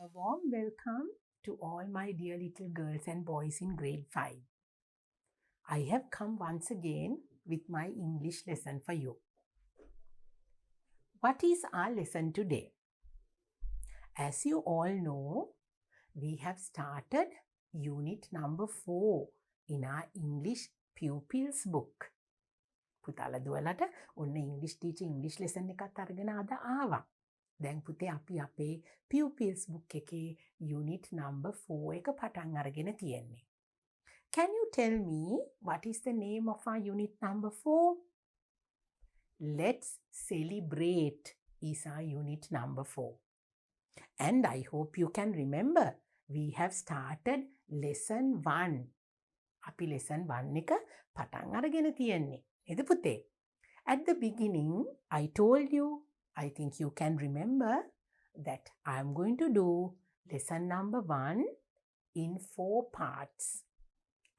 A warm welcome to all my dear little girls and boys in grade 5. I have come once again with my English lesson for you. What is our lesson today? As you all know, we have started unit number 4 in our English pupils book. පුතාලා දුවලට ඔන්න English teacher English lesson එකත් අරගෙන අද ආවා. දැන් පුතේ අපි අපේ pupils book එකේ unit number 4 එක පටන් අරගෙන තියෙන්නේ. Can you tell me what is the name of our unit number 4? Let's celebrate is our unit number 4. And I hope you can remember we have started lesson 1. අපි lesson 1 එක පටන් අරගෙන තියෙන්නේ. නේද පුතේ? At the beginning I told you, I think you can remember that I am going to do lesson number 1 in 4 parts.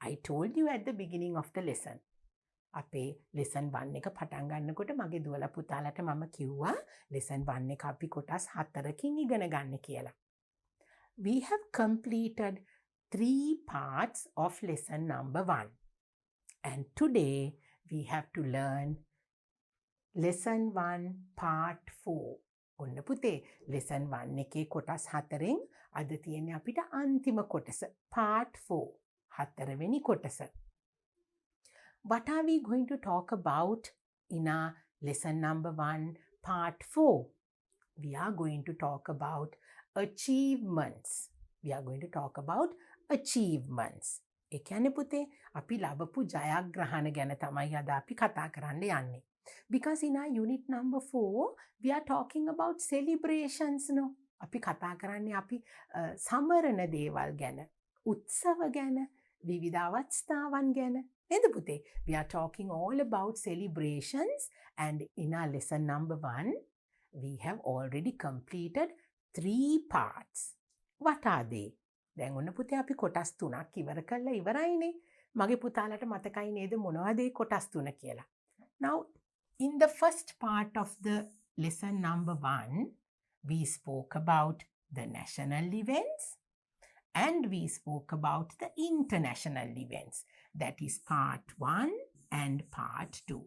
I told you at the beginning of the lesson. අපේ lesson 1 එක පටන් ගන්නකොට මගේ දුවලා පුතාලට මම කිව්වා lesson 1 එක අපි කොටස් 4කින් ඉගෙන ගන්න කියලා. We have completed 3 parts of lesson number 1. And today we have to learn lesson 1 part 4. ඔන්න පුතේ lesson 1 එකේ කොටස් 4න් අද තියෙන්නේ අපිට අන්තිම කොටස part 4. 4 වෙනි කොටස. What are we going to talk about in our lesson number 1 part 4? We are going to talk about achievements. We are going to talk about achievements. ඒ කියන්නේ පුතේ අපි ලබපු ජයග්‍රහණ ගැන තමයි අද අපි කතා කරන්න යන්නේ. Because in our unit number 4 we are talking about celebrations no. අපි කතා කරන්නේ අපි සමරන දේවල් ගැන, උත්සව ගැන, විවිධ අවස්ථාවන් ගැන. නේද පුතේ? We are talking all about celebrations, and in our lesson number 1 we have already completed 3 parts. What are they? දැන් ඔන්න පුතේ අපි කොටස් 3ක් ඉවර කළා ඉවරයිනේ. මගේ පුතාලට මතකයි නේද මොනවද ඒ කොටස් 3 කියලා. Now in the first part of the lesson number 1 we spoke about the national events and we spoke about the international events. That is part 1 and part 2.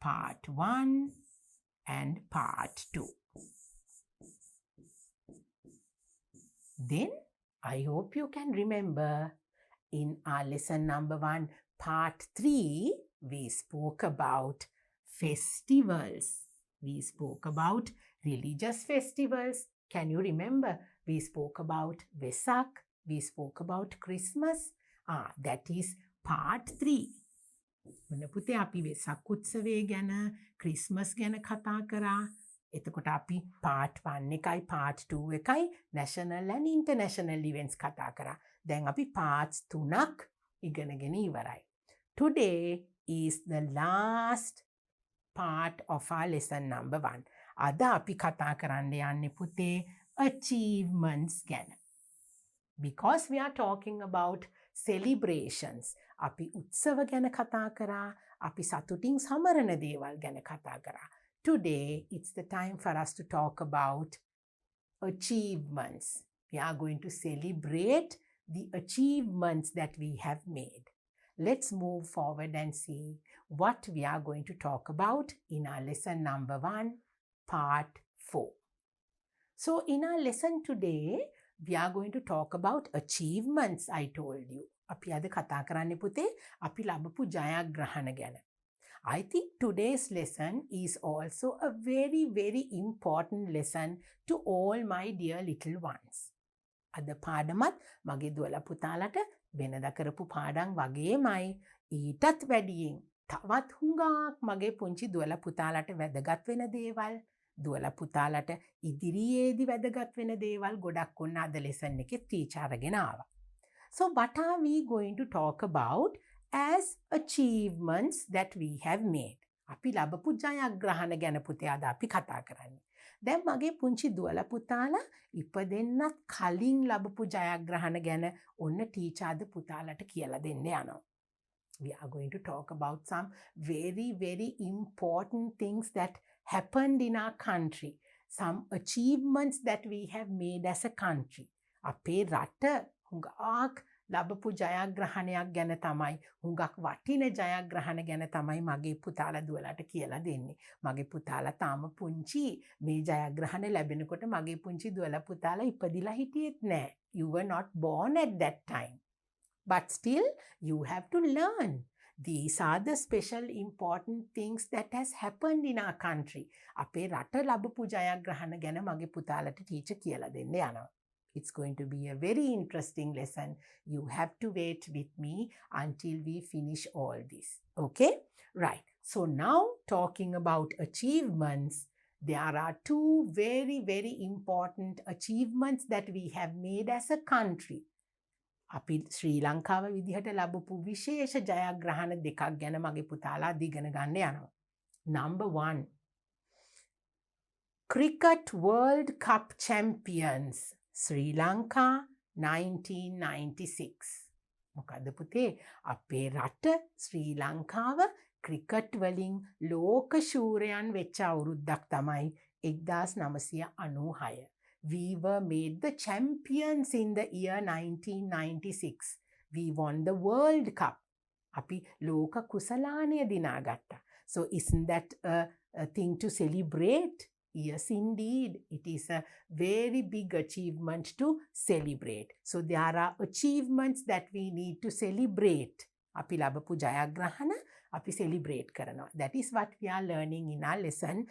Part 1 and part 2. Then I hope you can remember in our lesson number 1 part 3 we spoke about festivals. We spoke about religious festivals. Can you remember? We spoke about Vesak. We spoke about Christmas. That is part 3. මොන පුතේ අපි වෙසක් උත්සවය ගැන, Christmas ගැන කතා කරා. එතකොට අපි part 1 එකයි part 2 එකයි national and international events කතා කරා. දැන් අපි parts 3ක් ඉගෙනගෙන ඉවරයි. Today is the last part of our lesson number 1. අද අපි කතා කරන්න යන්නේ පුතේ achievements ගැන. Because we are talking about celebrations. අපි උත්සව ගැන කතා කරා, අපි සතුටින් සමරන දේවල් ගැන කතා කරා. Today, it's the time for us to talk about achievements. We are going to celebrate the achievements that we have made. Let's move forward and see what we are going to talk about in our lesson number 1, part 4. So, in our lesson today, we are going to talk about achievements, I told you. අපි අද කතා කරන්නේ පුතේ අපි ලබපු ජයග්‍රහණ ගැන. I think today's lesson is also a very, very important lesson to all my dear little ones. අද පාඩමත් මගේ දුවලා පුතාලට වෙනදා කරපු පාඩම් වගේමයි ඊටත් වැඩියෙන් තවත් හුඟක් මගේ පුංචි දුවලා පුතාලට වැදගත් වෙන දේවල්, දුවලා පුතාලට ඉදිරියේදී වැදගත් වෙන දේවල් ගොඩක් ඔන්න අද lesson එකේ ටීචර් අරගෙන ආවා. So what are we going to talk about as achievements that we have made? අපි ලබපු ජයග්‍රහණ ගැන පුතේ අද අපි කතා කරන්නේ. දැන් මගේ පුංචි දුවලා පුතාලා ඉපදෙන්නත් කලින් ලබපු ජයග්‍රහණ ගැන ඔන්න ටීචර් අද පුතාලට කියලා දෙන්න යනවා. We are going to talk about some very, very important things that happened in our country. some achievements that we have made as a country. අපේ රට හුඟක් ලබපු ජයග්‍රහණයක් ගැන තමයි, හුඟක් වටින ජයග්‍රහණ ගැන තමයි මගේ පුතාලා දුවලාට කියලා දෙන්නේ. මගේ පුතාලා තාම පුංචි. මේ ජයග්‍රහණ ලැබෙනකොට මගේ පුංචි දුවලා පුතාලා ඉපදිලා හිටියෙත් නෑ. You were not born at that time. But still, you have to learn. These are the special important things that has happened in our country. අපේ රට ලබපු ජයග්‍රහණ ගැන මගේ පුතාලට ටීචර් කියලා දෙන්න යනවා. It's going to be a very interesting lesson. You have to wait with me until we finish all this. Okay? Right. So now talking about achievements, there are two very, very important achievements that we have made as a country. අපි ශ්‍රී ලංකාව විදිහට ලැබපු විශේෂ ජයග්‍රහණ දෙකක් ගැන මගේ පුතාලා දිගන ගන්න යනවා. Number 1. Cricket World Cup Champions. Sri Lanka 1996. මොකද පුතේ අපේ රට ශ්‍රී ලංකාව ක්‍රිකට් වලින් ලෝක ශූරයන් වෙච්ච අවුරුද්දක් තමයි 1996. We were made the champions in the year 1996. We won the World Cup. අපි ලෝක කුසලානය දිනාගත්තා. So isn't that a thing to celebrate? Yes, indeed. It is a very big achievement to celebrate. So there are achievements that we need to celebrate. අපි ලබපු ජයග්‍රහණ අපි celebrate කරනවා. That is what we are learning in our lesson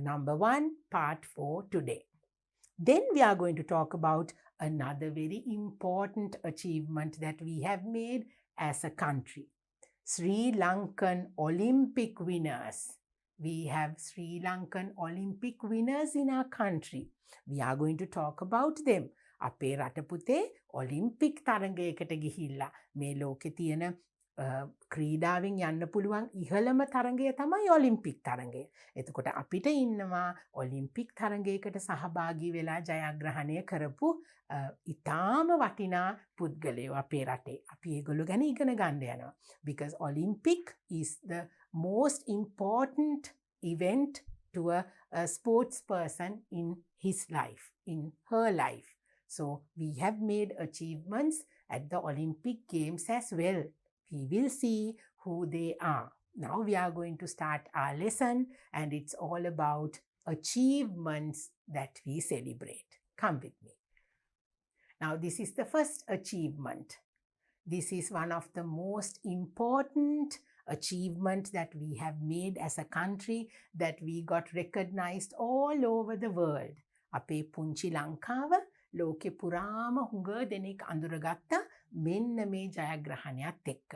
number 1, part 4 today. Then we are going to talk about another very important achievement that we have made as a country. Sri Lankan Olympic winners. We have Sri Lankan Olympic winners in our country. We are going to talk about them. අපේ රට පුතේ Olympic තරගයකට ගිහිල්ලා මේ ලෝකේ තියෙන ක්‍රීඩාවෙන් යන්න පුළුවන් ඉහළම තරගය තමයි ඔලිම්පික් තරගය. එතකොට අපිට ඉන්නවා ඔලිම්පික් තරගයකට සහභාගී වෙලා ජයග්‍රහණය කරපු ඉතාම වටිනා පුද්ගලයෝ අපේ රටේ. අපි ඒගොල්ලෝ ගැන ඉගෙන ගන්න යනවා. Because Olympic is the most important event to a sports person in his life, in her life. So we have made achievements at the Olympic Games as well. We will see who they are. Now we are going to start our lesson, and it's all about achievements that we celebrate. Come with me. Now this is the first achievement. This is one of the most important achievements that we have made as a country, that we got recognized all over the world. අපේ පුංචි ලංකාව ලෝකෙ පුරාම හුඟ දෙනෙක් අඳුරගත්තා මෙන්න මේ ජයග්‍රහණයත් එක්ක.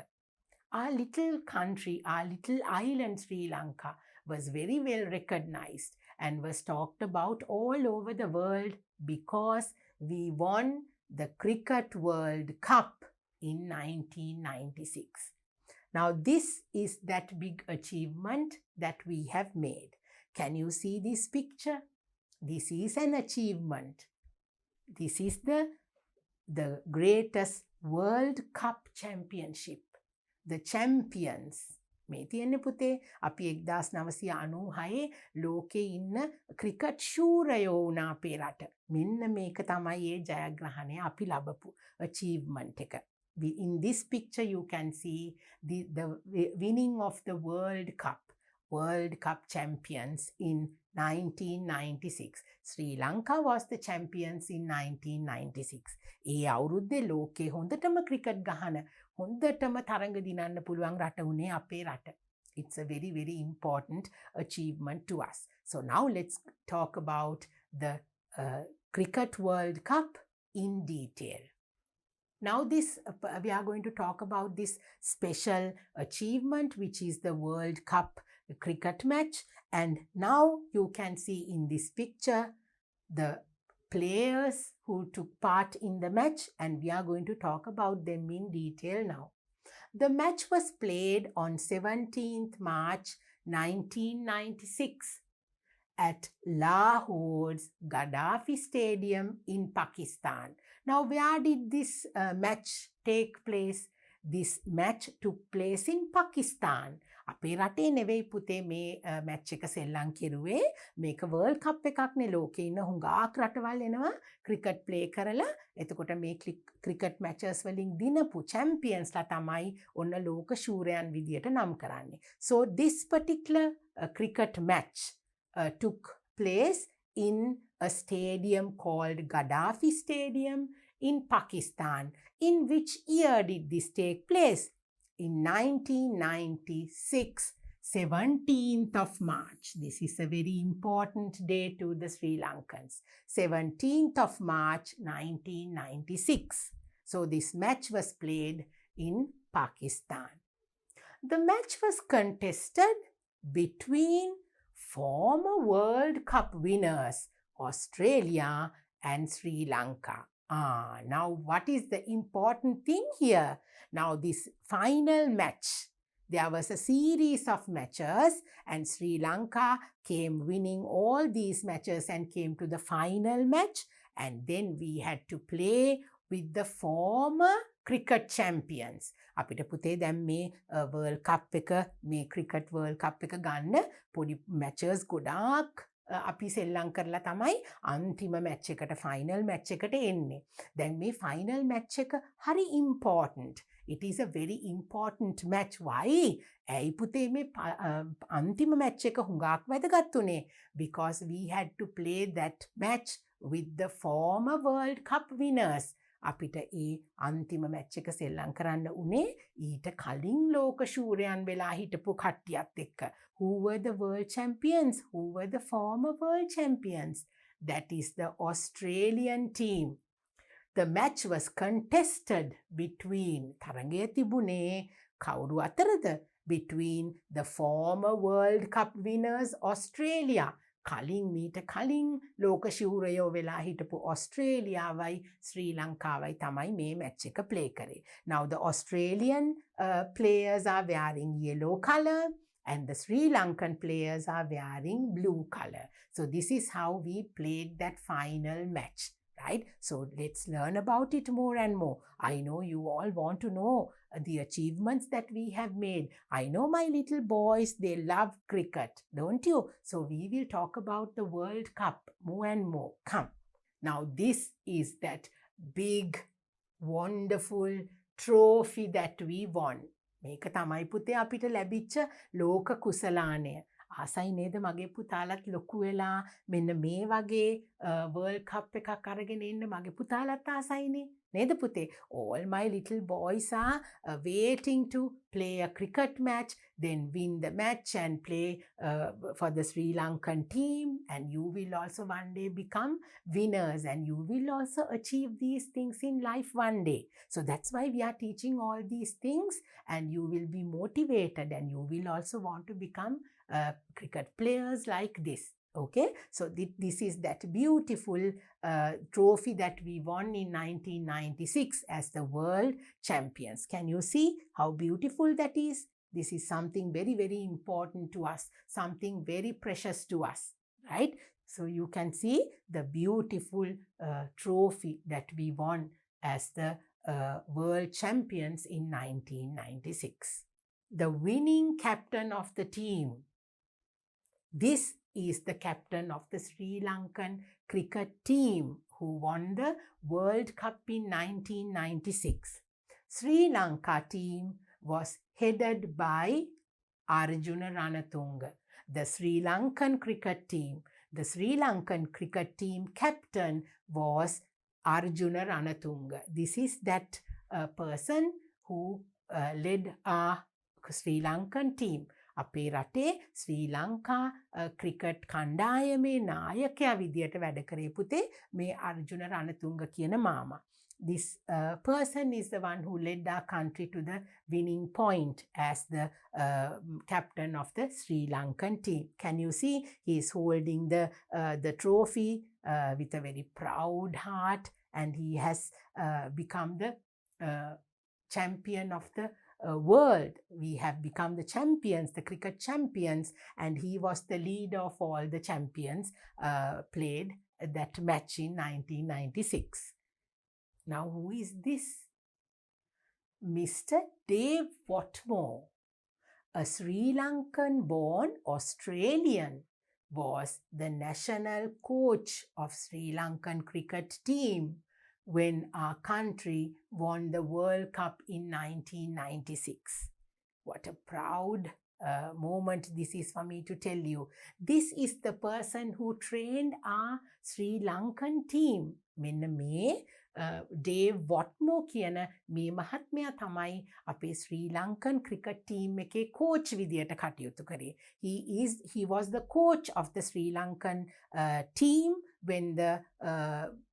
Our little country, our little island Sri Lanka was very well recognized and was talked about all over the world because we won the Cricket World Cup in 1996. Now this is that big achievement that we have made. Can you see this picture? This is an achievement. This is the greatest World Cup championship. The champions. මේ තියෙන්නේ පුතේ අපි 1996 ලෝකේ ඉන්න cricket ශූරයෝ වුණා අපේ රට. මෙන්න මේක තමයි ඒ ජයග්‍රහණය අපි ලබපු achievement එක. In this picture you can see the winning of the World Cup champions in 1996. Sri Lanka was the champions in 1996. ඒ අවුරුද්දේ ලෝකේ හොඳටම ක්‍රිකට් ගහන හොඳටම තරඟ දිනන්න පුළුවන් රට උනේ අපේ රට. It's a very, very important achievement to us. So now let's talk about the Cricket World Cup in detail. Now we are going to talk about this special achievement, which is the World Cup cricket match. And now you can see in this picture the players who took part in the match, and we are going to talk about them in detail now. The match was played on 17th March 1996 at Lahore's Gaddafi Stadium in Pakistan. Now, where did this match take place? This match took place in Pakistan. අපේ රටේ නෙවෙයි පුතේ මේ match එක සෙල්ලම් කෙරුවේ. මේක world කප් එකක්නේ. ලෝකේ ඉන්න හුඟක් රටවල් එනවා ක්‍රිකට් ප්ලේ කරලා. එතකොට මේ ක්‍රිකට් මැචස් වලින් දිනපු චැම්පියන්ස්ලා තමයි ඔන්න ලෝක ශූරයන් විදියට නම් කරන්නේ. So this particular cricket match took place in a stadium called Gaddafi Stadium in Pakistan. In which year did this take place? In 1996, 17th of March. This is a very important day to the Sri Lankans. 17th of March, 1996. So this match was played in Pakistan. The match was contested between former World Cup winners, Australia and Sri Lanka. Now what is the important thing here? Now this final match, there was a series of matches and Sri Lanka came winning all these matches and came to the final match, and then we had to play with the former cricket champions. අපිට පුතේ දැන් මේ World Cup එක, මේ cricket World Cup එක ගන්න පොඩි matches ගොඩාක් අපි සෙල්ලම් කරලා තමයි අන්තිම මැච් එකට ෆයිනල් මැච් එකට එන්නේ. දැන් මේ ෆයිනල් මැච් එක හරි important. It is a very important match. Why? ඇයි පුතේ මේ අන්තිම මැච් එක හුඟක් වැදගත් උනේ? Because we had to play that match with the former World Cup winners. අපිට ඒ අන්තිම මැච් එක සෙල්ලම් කරන්න උනේ ඊට කලින් ලෝක ශූරයන් වෙලා හිටපු කට්ටියත් එක්ක. Who were the world champions? Who were the former world champions? That is the Australian team. The match was contested between තරගය තිබුණේ කවුරු අතරද? Between the former World Cup winners Australia. කලින් මීට කලින් ලෝක ශූරයෝ වෙලා හිටපු ඔස්ට්‍රේලියාවයි ශ්‍රී ලංකාවයි තමයි මේ මැච් එක ප්ලේ කරේ. Now the Australian players are wearing yellow color and the Sri Lankan players are wearing blue color. So this is how we played that final match. Right? So let's learn about it more and more. I know you all want to know the achievements that we have made. I know my little boys, they love cricket, don't you? So we will talk about the World Cup more and more. Come. Now this is that big, wonderful trophy that we won. මේක තමයි පුතේ අපිට ලැබිච්ච ලෝක කුසලානය. ආසයි නේද මගේ පුතාලත් ලොකු වෙලා මෙන්න මේ වගේ World Cup එකක් අරගෙන ඉන්න මගේ පුතාලත් ආසයිනේ නේද පුතේ? All my little boys are waiting to play a cricket match, then win the match and play for the Sri Lankan team, and you will also one day become winners and you will also achieve these things in life one day. So that's why we are teaching all these things, and you will be motivated and you will also want to become cricket players like this. Okay, so this is that beautiful trophy that we won in 1996 as the world champions. Can you see how beautiful that is? This is something very, very important to us, something very precious to us, right? So you can see the beautiful trophy that we won as the world champions in 1996. The winning captain of the team. This is the captain of the Sri Lankan cricket team who won the World Cup in 1996. Sri Lanka team was headed by Arjuna Ranatunga. The Sri Lankan cricket team. The Sri Lankan cricket team captain was Arjuna Ranatunga. This is that person who led our Sri Lankan team. අපේ රටේ ශ්‍රී Lanka cricket කණ්ඩායමේ නායකයා විදියට වැඩ කරේ පුතේ මේ අර්ජුන රණතුංග කියන මාමා. This person is the one who led our country to the winning point as the captain of the Sri Lankan team. Can you see? He is holding the trophy with a very proud heart, and he has become the champion of the world. We have become the champions, the cricket champions, and he was the leader of all the champions played that match in 1996. Now, who is this? Mr. Dave Watmore, a Sri Lankan born Australian, was the national coach of Sri Lankan cricket team when our country won the World Cup in 1996. What a proud moment this is for me to tell you. This is the person who trained our Sri Lankan team. මෙන්න මේ Dave වොට්මෝ කියන මේ මහත්මයා තමයි අපේ ශ්‍රී Lankan cricket team එකේ coach විදියට කටයුතු කරේ. He was the coach of the Sri Lankan team when the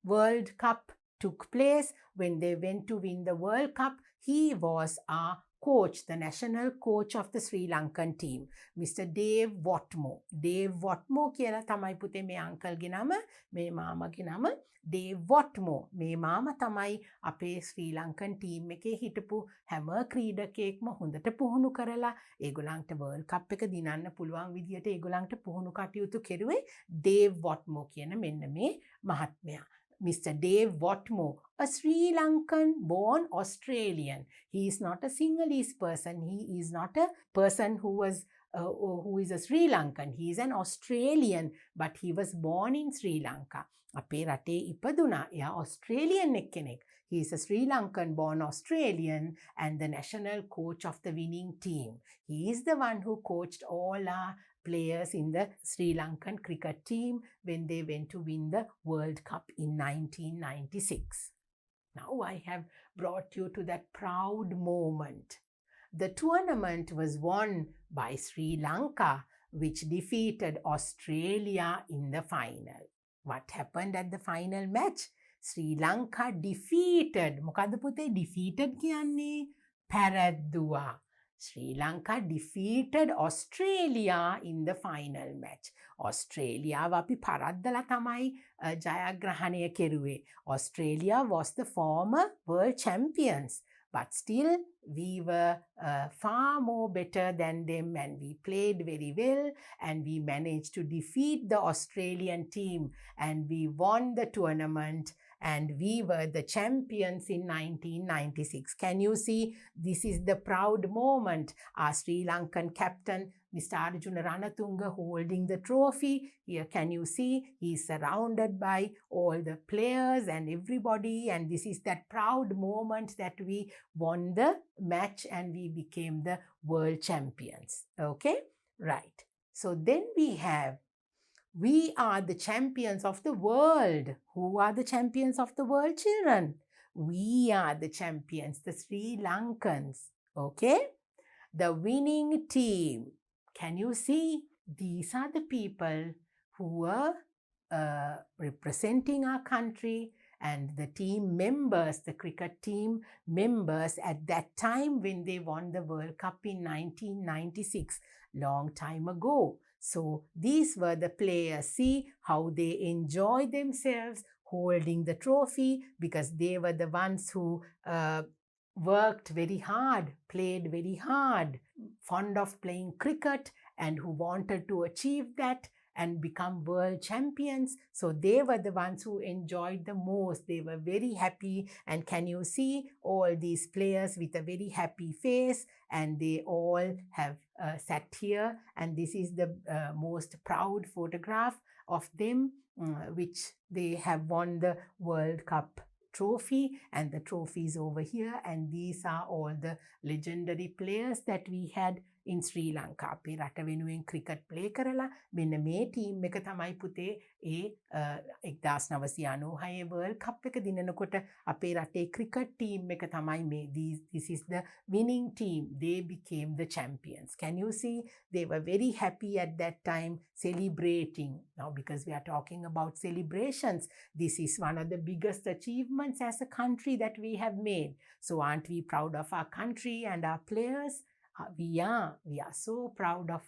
World Cup took place. When they went to win the World Cup, he was our coach, the national coach of the Sri Lankan team, Mr. Dave Watmore. Dave Watmore කියලා තමයි පුතේ මේ අංකල්ගේ නම, මේ මාමගේ නම Dave Watmore. මේ මාම තමයි අපේ ශ්‍රී ලංකන් ටීම් එකේ හිටපු හැම ක්‍රීඩකයෙක්ම හොඳට පුහුණු කරලා ඒගොල්ලන්ට World Cup එක දිනන්න පුළුවන් විදියට ඒගොල්ලන්ට පුහුණු කටයුතු කෙරුවේ Dave Watmore කියන මෙන්න මේ මහත්මයා. Mr. Dave Watmore, a Sri Lankan born Australian. He is not a Sinhalese person. He is not a person who is a Sri Lankan. He is an Australian, but he was born in Sri Lanka. අපේ රටේ ඉපදුනා. එයා Australian එක්කෙනෙක්. He is a Sri Lankan born Australian and the national coach of the winning team. He is the one who coached all our players in the Sri Lankan cricket team when they went to win the World Cup in 1996. Now I have brought you to that proud moment. The tournament was won by Sri Lanka, which defeated Australia in the final. What happened at the final match? Sri Lanka defeated. මොකද්ද පුතේ defeated කියන්නේ? පැරද්දුවා. Sri Lanka defeated Australia in the final match. Australia අපි පරද්දලා තමයි ජයග්‍රහණය කෙරුවේ. Australia was the former world champions. But still, we were far more better than them and we played very well and we managed to defeat the Australian team and we won the tournament and we were the champions in 1996. Can you see? This is the proud moment. Our Sri Lankan captain, Mr. Arjuna Ranatunga, holding the trophy. Here can you see? He is surrounded by all the players and everybody, and this is that proud moment that we won the match and we became the world champions. Okay? Right. So then we are the champions of the world. Who are the champions of the world, children? We are the champions, the Sri Lankans. Okay? The winning team. Can you see? These are the people who were representing our country and the team members, the cricket team members at that time when they won the World Cup in 1996, long time ago. So these were the players. See how they enjoy themselves holding the trophy because they were the ones who worked very hard, played very hard, fond of playing cricket and who wanted to achieve that and become world champions. So they were the ones who enjoyed the most. They were very happy. And can you see all these players with a very happy face? And they all have sat here. And this is the most proud photograph of them, which they have won the World Cup trophy, and the trophy is over here, and these are all the legendary players that we had in Sri Lanka. අපේ රට වෙනුවෙන් cricket play කරලා මෙන්න මේ team එක තමයි පුතේ ඒ 1996 World Cup එක දිනනකොට අපේ රටේ ක්‍රිකට් ටීම් එක තමයි මේ this is the winning team. They became the champions. Can you see? They were very happy at that time, celebrating. Now because we are talking about celebrations, this is one of the biggest achievements as a country that we have made. So aren't we proud of our country and our players? We are so proud of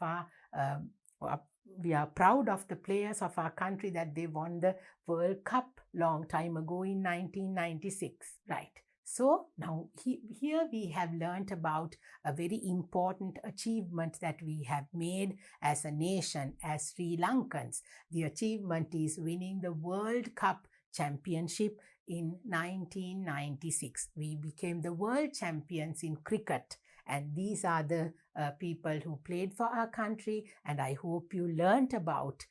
we are proud of the players of our country that they won the World Cup long time ago in 1996, right? So now here we have learnt about a very important achievement that we have made as a nation, as Sri Lankans. The achievement is winning the World Cup championship in 1996. We became the world champions in cricket. And these are the people who played for our country. And I hope you learned about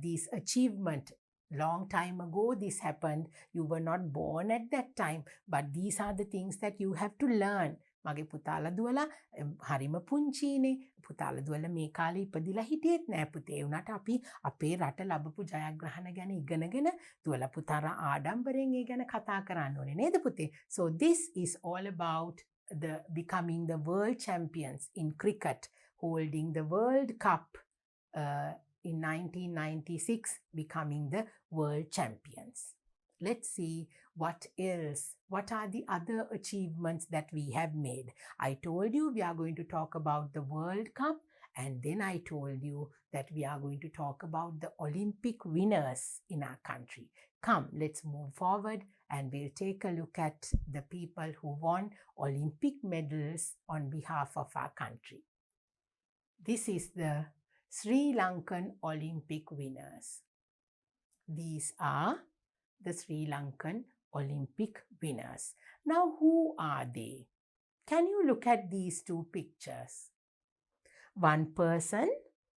this achievement. Long time ago this happened. You were not born at that time. But these are the things that you have to learn. මගේ පුතාලා දුවලා හරිම පුංචිනේ. පුතාලා දුවලා මේ කාලේ ඉපදිලා හිටියෙත් නෑ පුතේ. උනාට අපි අපේ රට ලැබපු ජයග්‍රහණ ගැන ඉගෙනගෙන දුවලා පුතාලා ආඩම්බරෙන් ඒ ගැන කතා කරන්න ඕනේ නේද පුතේ? So this is all about the becoming the world champions in cricket, holding the World Cup in 1996, becoming the world champions. Let's see what else. What are the other achievements that we have made? I told you we are going to talk about the World Cup, and then I told you that we are going to talk about the Olympic winners in our country. Come, let's move forward and we'll take a look at the people who won Olympic medals on behalf of our country. This is the Sri Lankan Olympic winners. These are the Sri Lankan Olympic winners. Now, who are they? Can you look at these two pictures? One person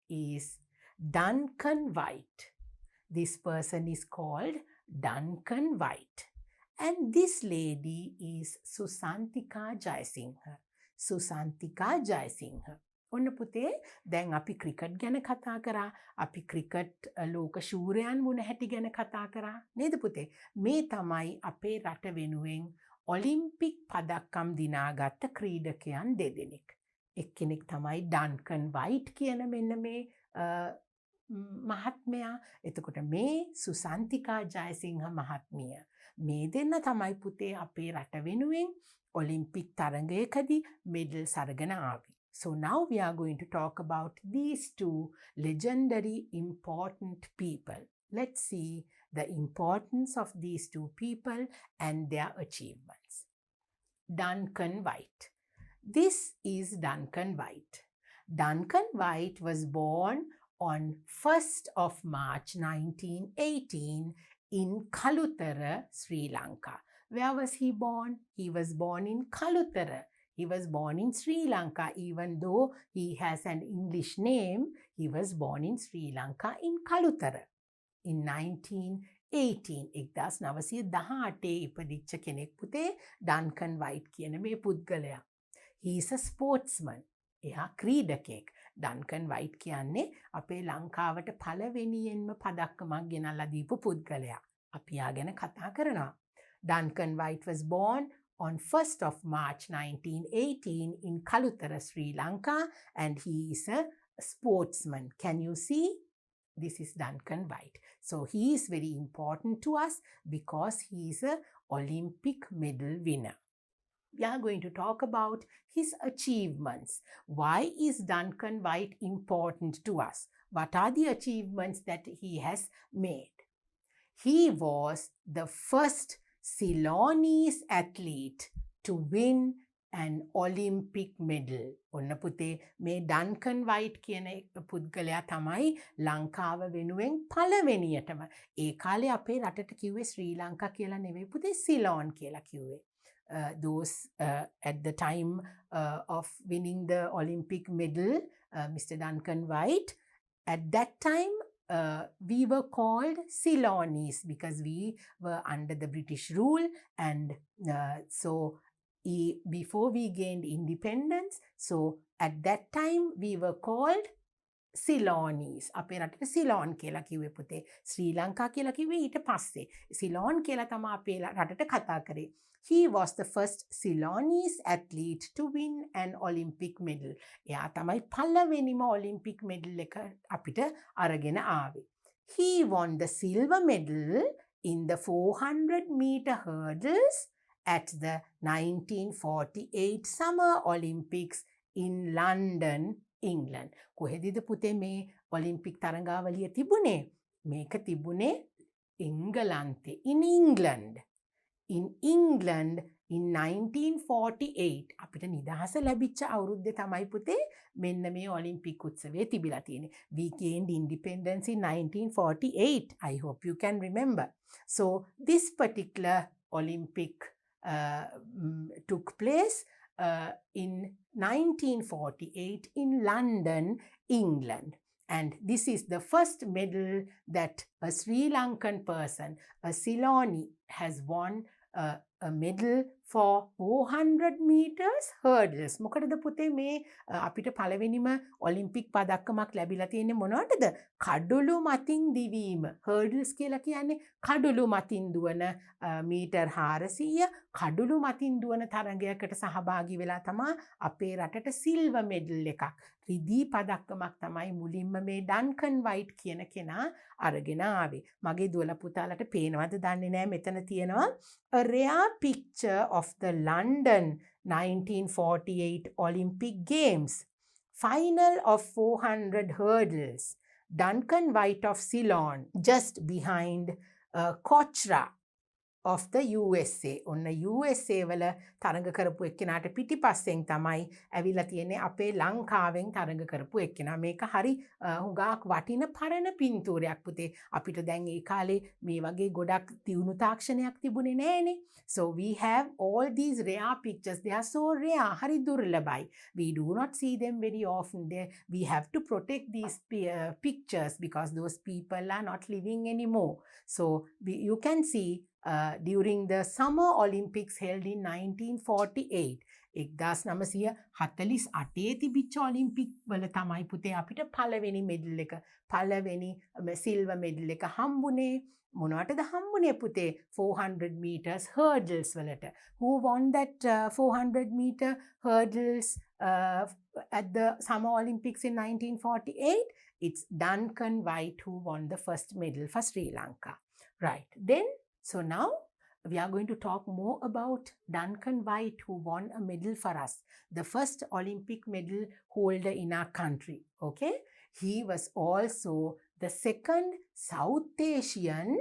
is Duncan White. This person is called Duncan White. And this lady is Susantika Jayasinghe. Susantika Jayasinghe. ඔන්න පුතේ දැන් අපි cricket ගැන කතා කරා අපි cricket ලෝක ශූරයන් වුණ හැටි ගැන කතා කරා නේද පුතේ මේ තමයි අපේ රට වෙනුවෙන් ඔලිම්පික් පදක්කම් දිනාගත්ත ක්‍රීඩකයන් දෙදෙනෙක් එක්කෙනෙක් තමයි ඩන්කන් වයිට් කියන මෙන්න මේ මහත්මයා එතකොට මේ සුසන්තිකා ජයසිංහ මහත්මිය මේ දෙන්න තමයි පුතේ අපේ රට වෙනුවෙන් ඔලිම්පික් තරගයකදී මෙඩල්ස් අරගෙන ආවේ So now we are going to talk about these two legendary important people. Let's see the importance of these two people and their achievements. Duncan White. This is Duncan White. Duncan White was born on 1st of March 1918 in Kalutara, Sri Lanka. Where was he born? He was born in Kalutara. He was born in Sri Lanka, even though he has an English name. He was born in Sri Lanka in Kalutara in 1918. 1918 ඉපදිච්ච කෙනෙක් පුතේ Duncan white කියන මේ පුද්ගලයා. He is a sportsman. එයා ක්‍රීඩකයෙක්. Duncan white කියන්නේ අපේ ලංකාවට පළවෙනියෙන්ම පදක්කමක් ගෙනල්ලා දීපු පුද්ගලයා. අපි යා ගැන කතා කරනවා. Duncan White was born on 1st of March 1918 in Kalutara, Sri Lanka, and he is a sportsman. Can you see? This is Duncan White. So he is very important to us because he is an Olympic medal winner. We are going to talk about his achievements. Why is Duncan White important to us? What are the achievements that he has made? He was the first Ceylonese athlete to win an Olympic medal. ඔන්න පුතේ මේ Duncan white කියන පුද්ගලයා තමයි ලංකාව වෙනුවෙන් පළවෙනියටම ඒ කාලේ අපේ රටට කිව්වේ ශ්‍රී ලංකා කියලා නෙවෙයි පුතේ සිලෝන් කියලා කිව්වේ. Those at the time of winning the Olympic medal, Mr. Duncan White, at that time we were called Ceylonese because we were under the British rule, and so before we gained independence, so at that time we were called Ceylonese. අපේ රටට Ceylon කියලා කිව්වේ පුතේ. ශ්‍රී ලංකා කියලා කිව්වේ ඊට පස්සේ. Ceylon කියලා තමයි අපේ රටට කතා කරේ. He was the first Ceylonese athlete to win an Olympic medal. එයා තමයි පළවෙනිම Olympic medal එක අපිට අරගෙන ආවේ. He won the silver medal in the 400-meter hurdles at the 1948 Summer Olympics in London, England. කොහෙදද පුතේ මේ ඔලිම්පික් තරඟාවලිය තිබුණේ? මේක තිබුණේ එංගලන්තේ, in England. In England, in 1948 අපිට නිදහස ලැබිච්ච අවුරුද්දේ තමයි පුතේ මෙන්න මේ ඔලිම්පික් උත්සවය තිබිලා තියෙන්නේ. We gained independence in 1948. I hope you can remember. So this particular Olympic took place in 1948 in London, England. And this is the first medal that a Sri Lankan person, a Siloni, has won a medal for 400 meters hurdles. මොකටද පුතේ මේ අපිට පළවෙනිම Olympic පදක්කමක් ලැබිලා තියෙන්නේ මොනවටද? කඩුළු මතින් දිවීම. hurdles කියලා කියන්නේ කඩුළු මතින් දුවන මීටර් 400 කඩුළු මතින් දුවන තරගයකට සහභාගී වෙලා තමයි අපේ රටට සිල්වර් මෙඩල් එකක්. රිදී පදක්කමක් තමයි මුලින්ම මේ ඩන්කන් වයිට් කියන කෙනා අරගෙන ආවේ. මගේ දුවලා පුතාලට පේනවද දන්නේ නැහැ මෙතන තියෙනවා a rare picture of the London 1948 Olympic Games. Final of 400 hurdles. Duncan White of Ceylon just behind Kochra of the USA. ඔන්න USA වල තරඟ කරපු එක්කෙනාට පිටිපස්සෙන් තමයි ඇවිල්ලා තියෙන්නේ අපේ ලංකාවෙන් තරඟ කරපු එක්කෙනා. මේක හරි හුඟක් වටින පරණ පින්තූරයක් පුතේ. අපිට දැන් ඒ කාලේ මේ වගේ ගොඩක් තියුණු තාක්ෂණයක් තිබුණේ නෑනේ. So we have all these rare pictures. They are so rare. හරි දුර්ලභයි. We do not see them very often. We have to protect these pictures because those people are not living anymore. So you can see during the Summer Olympics held in 1948. 1948 තිබිච්ච Olympic වල තමයි පුතේ අපිට පළවෙනි medal එක පළවෙනි silver medal එක හම්බුනේ. මොනවටද හම්බුනේ පුතේ? 400 meters hurdles වලට. Who won that 400 meter hurdles at the Summer Olympics in 1948? It's Duncan White who won the first medal for Sri Lanka. Right. Then so now we are going to talk more about Duncan White who won a medal for us. The first Olympic medal holder in our country. Okay. He was also the second South Asian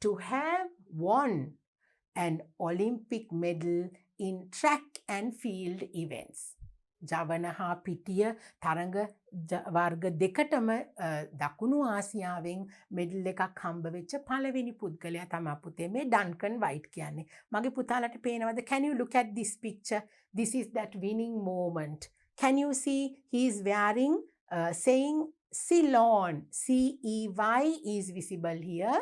to have won an Olympic medal in track and field events. ජවන හා පිටිය තරඟ වර්ග දෙකටම දකුණු ආසියාවෙන් medal එකක් හම්බ වෙච්ච පළවෙනි පුද්ගලයා තමයි පුතේ මේ ඩන්කන් වයිට් කියන්නේ. මගේ පුතාලට පේනවද? Can you look at this picture? This is that winning moment. Can you see he is wearing saying Ceylon. C-E-Y is visible here.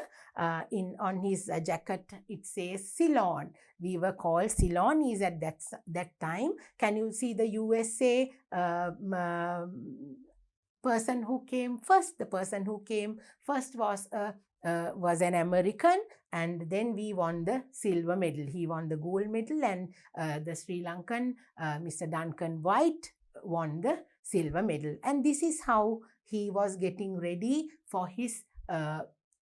On his jacket it says Ceylon. We were called Ceylonis at that time. Can you see the USA person who came first? The person who came first was an American, and then we won the silver medal. He won the gold medal, and the Sri Lankan Mr. Duncan White won the silver medal. And this is how he was getting ready for his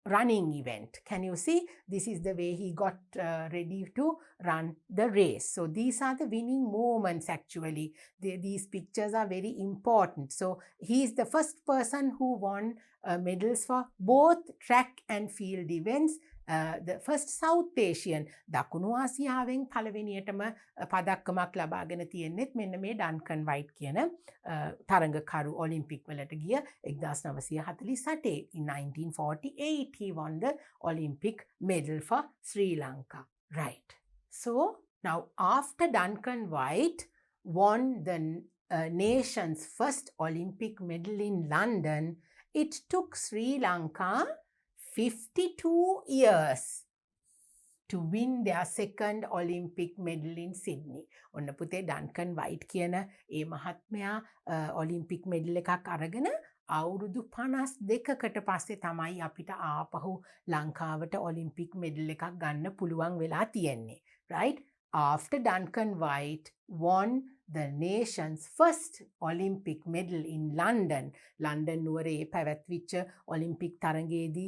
running event. Can you see? This is the way he got ready to run the race. So these are the winning moments actually. These pictures are very important. So he is the first person who won medals for both track and field events. The first South Asian දකුණු ආසියාවෙන් පළවෙනියටම පදක්කමක් ලබාගෙන තියෙන්නේත් මෙන්න මේ Duncan white කියන තරඟකරු Olympic වලට ගිය 1948. In 1948 he won the Olympic medal for Sri Lanka. Right. So now after Duncan White won the nation's first Olympic medal in London, it took Sri Lanka 52 years to win their second Olympic medal in Sydney. ඔන්න පුතේ Duncan white කියන ඒ මහත්මයා Olympic medal එකක් අරගෙන අවුරුදු 52කට පස්සේ තමයි අපිට ආපහු ලංකාවට ඔලිම්පික් මෙඩල් එකක් ගන්න පුළුවන් වෙලා තියෙන්නේ. Right? After Duncan White won the nation's first Olympic medal in London. London නුවරේ පැවැත්විච්ච ඔලිම්පික් තරඟයේදී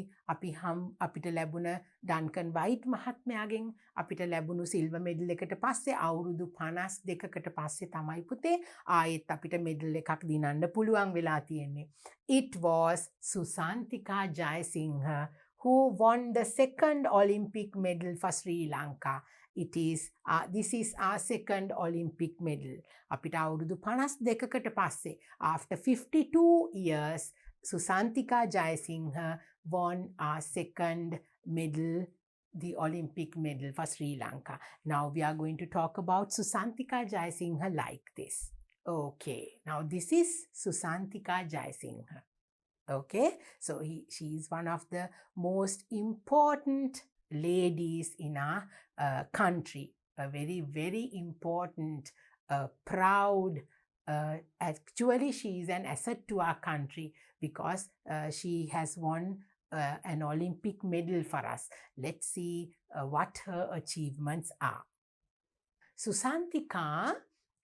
අපිට ලැබුණ ඩන්කන් වයිට් මහත්මයාගෙන් අපිට ලැබුණු සිල්වර් මෙඩල් එකට පස්සේ අවුරුදු 52කට පස්සේ තමයි පුතේ ආයෙත් අපිට මෙඩල් එකක් දිනන්න පුළුවන් වෙලා තියෙන්නේ. It was Susantika Jayasinghe who won the second Olympic medal for Sri Lanka. this is our second Olympic medal. අපිට අවුරුදු 52කට පස්සේ, after 52 years, Susantika Jayasinghe won our second medal, the Olympic medal for Sri Lanka. Now we are going to talk about Susantika Jayasinghe like this. Okay, now this is Susantika Jayasinghe. Okay, so she is one of the most important ladies in our country, a very, very important, proud, actually she is an asset to our country because she has won an Olympic medal for us. Let's see what her achievements are. Susantika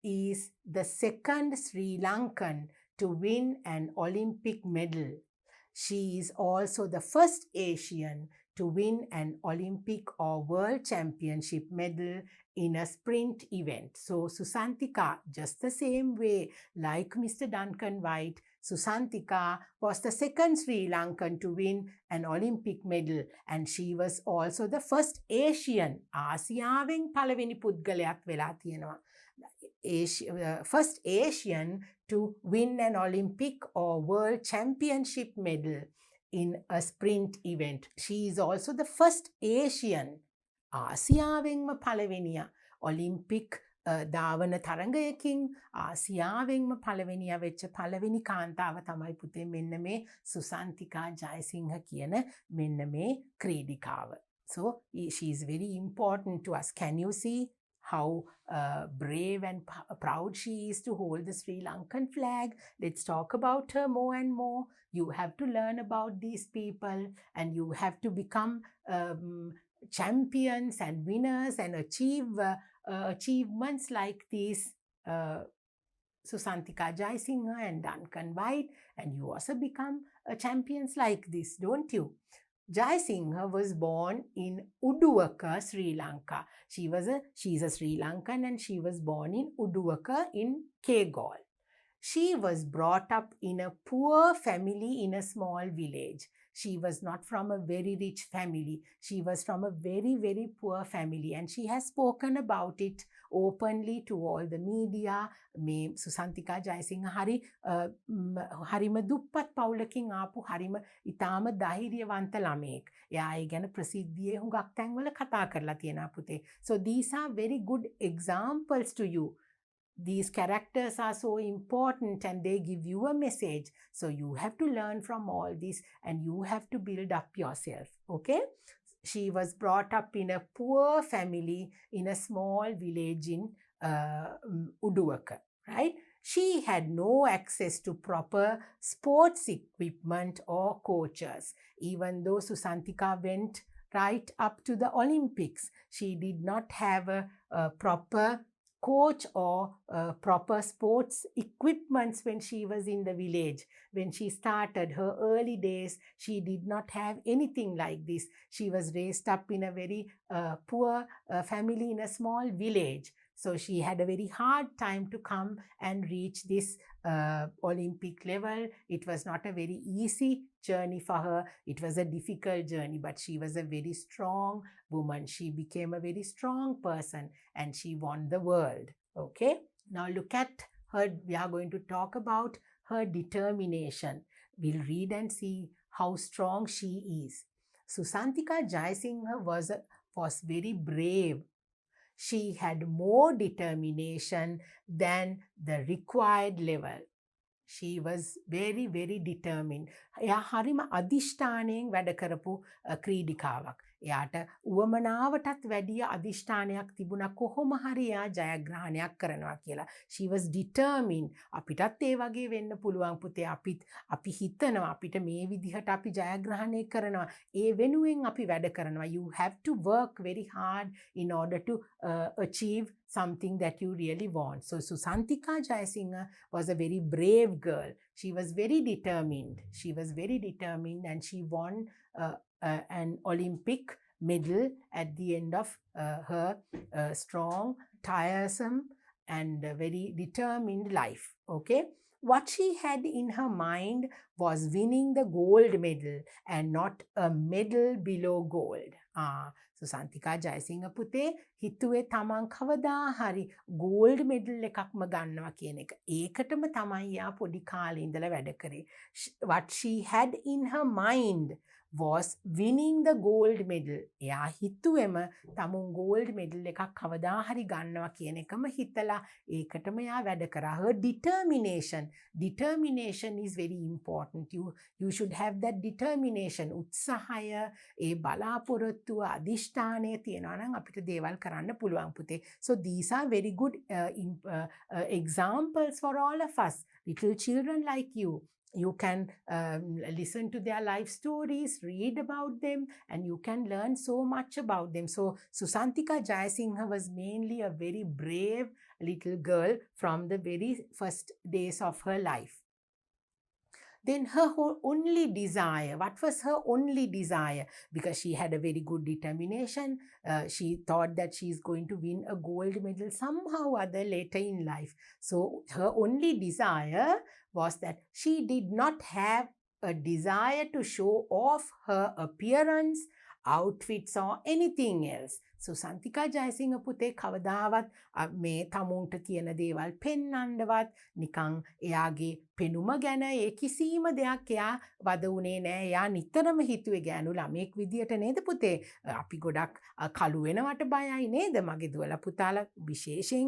is the second Sri Lankan to win an Olympic medal. She is also the first Asian to win an Olympic or World Championship medal in a sprint event. So Susantika, just the same way like Mr. Duncan White, Susantika was the second Sri Lankan to win an Olympic medal, and she was also the first Asian, ආසියාවෙන් පළවෙනි පුද්ගලයක් වෙලා තියෙනවා. First Asian to win an Olympic or World Championship medal in a sprint event. She is also the first Asian, ආසියාවෙන්ම පළවෙනියා, Olympic ධාවන තරඟයකින් ආසියාවෙන්ම පළවෙනියා වෙච්ච පළවෙනි කාන්තාව තමයි පුතේ මෙන්න මේ සුසන්තිකා ජයසිංහ කියන මෙන්න මේ ක්‍රීඩිකාව. So she is very important to us. Can you see how brave and proud she is to hold the Sri Lankan flag? Let's talk about her more and more. You have to learn about these people and you have to become champions and winners and achieve achievements like these. Susantika Jayasinghe and Lankan White, and you also become champions like this, don't you? Jayasinghe was born in Uduaka, Sri Lanka. She is a Sri Lankan and she was born in Uduaka in Kegol. She was brought up in a poor family in a small village. She was not from a very rich family. She was from a very, very poor family, and she has spoken about it openly to all the media. Me Susantika Jayasinghe හරිම දුප්පත් පවුලකින් ආපු හරිම ඉතාම ධෛර්යවන්ත ළමයෙක්. එයා ඒ ගැන ප්‍රසිද්ධියේ හුඟක් තැන්වල කතා කරලා තියෙනවා පුතේ. So these are very good examples to you. These characters are so important and they give you a message. So you have to learn from all this and you have to build up yourself. Okay? She was brought up in a poor family in a small village in Uduaka, right? She had no access to proper sports equipment or coaches. Even though Susantika went right up to the Olympics, she did not have a proper coach or proper sports equipments when she was in the village. When she started her early days, she did not have anything like this. She was raised up in a very poor family in a small village. So she had a very hard time to come and reach this Olympic level. It was not a very easy journey for her. It was a difficult journey, but she was a very strong woman. She became a very strong person and she won the world. Okay? Now look at her. We are going to talk about her determination. We'll read and see how strong she is. Susantika Jayasinghe was very brave. She had more determination than the required level. She was very, very determined. එයා හරිම අදිෂ්ඨානයෙන් වැඩ කරපු ක්‍රීඩිකාවක්. එයාට උවමනාවටත් වැඩිය අදිෂ්ඨානයක් තිබුණා කොහොම හරි එයා ජයග්‍රහණයක් කරනවා කියලා. She was determined. අපිටත් ඒ වගේ වෙන්න පුළුවන් පුතේ. අපි හිතනවා අපිට මේ විදිහට අපි ජයග්‍රහණය කරනවා. ඒ වෙනුවෙන් අපි වැඩ කරනවා. You have to work very hard in order to achieve something that you really want. So Susantika Jayasinghe was a very brave girl. She was very determined. She was very determined and she won an Olympic medal at the end of her strong, tiresome and very determined life. Okay? What she had in her mind was winning the gold medal and not a medal below gold. Susanthika Jayasinghe පුතේ හිතුවේ තමන් කවදා හරි gold medal එකක්ම ගන්නවා කියන එක. ඒකටම තමයි යා පොඩි කාලේ ඉඳලා වැඩ කරේ. What she had in her mind was winning the gold medal. එයා හිතුවෙම තමුන් gold medal එකක් කවදා හරි ගන්නවා කියන එකම හිතලා ඒකටම යා වැඩ කරා. Her determination is very important. You should have that determination. උත්සාහය, ඒ බලාපොරොත්තුව, අදිෂ්ඨානය තියෙනවා නම් අපිට දේවල් කරන්න පුළුවන් පුතේ. So these are very good examples for all of us. Little children like you. You can listen to their life stories, read about them, and you can learn so much about them. So Susantika Jayasinghe was mainly a very brave little girl from the very first days of her life. Then her only desire, what was her only desire? Because she had a very good determination. She thought that she is going to win a gold medal somehow or other later in life. So her only desire was that she did not have a desire to show off her appearance, outfits or anything else. So සන්තිකා Jayasinghe පුතේ කවදාවත් මේ තමුන්ට තියෙන දේවල් පෙන්වන්නවත් නිකන් එයාගේ පෙනුම ගැන ඒ කිසිම දෙයක් එයා වද උනේ නෑ. එයා නිතරම හිතුවේ ගෑනු ළමෙක් විදියට නේද පුතේ. අපි ගොඩක් කළු වෙනවට බයයි නේද? මගේ දුවලා පුතාලා විශේෂයෙන්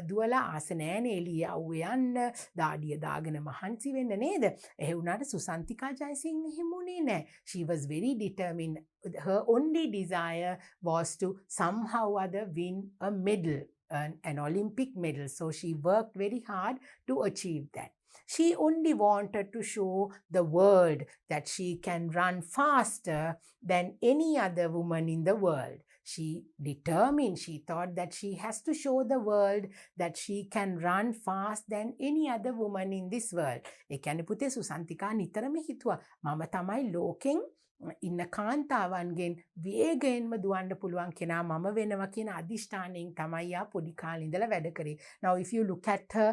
දුවලා ආස නෑනේ එළිය අවුවේ යන්න, දාඩිය දාගෙන මහන්සි වෙන්න නේද? එහෙ වුණාට සුසන්තිකා ජයසිංහ හිමුනේ නෑ. She was very determined. Her only desire was to somehow or other win a medal, an Olympic medal. So she worked very hard to achieve that. She only wanted to show the world that she can run faster than any other woman in the world. She determined, she thought that she has to show the world that she can run fast than any other woman in this world. ඒ කියන්නේ පුතේ සුසන්තිකා නිතරම හිතුවා මම තමයි ලෝකෙන් ඉන්න කාන්තාවන්ගෙන් වේගයෙන්ම දුවන්න පුළුවන් කෙනා මම වෙනවා කියන අදිෂ්ඨානයෙන් තමයි යා පොඩි කාලේ ඉඳලා වැඩ කරේ. Now if you look at her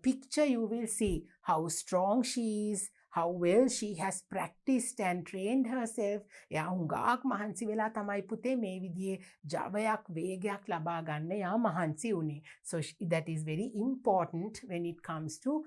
picture you will see how strong she is, how well she has practiced and trained herself. යා හුඟක් මහන්සි වෙලා තමයි පුතේ මේ විදිහේ ජවයක් වේගයක් ලබා ගන්න යා මහන්සි උනේ. So that is very important when it comes to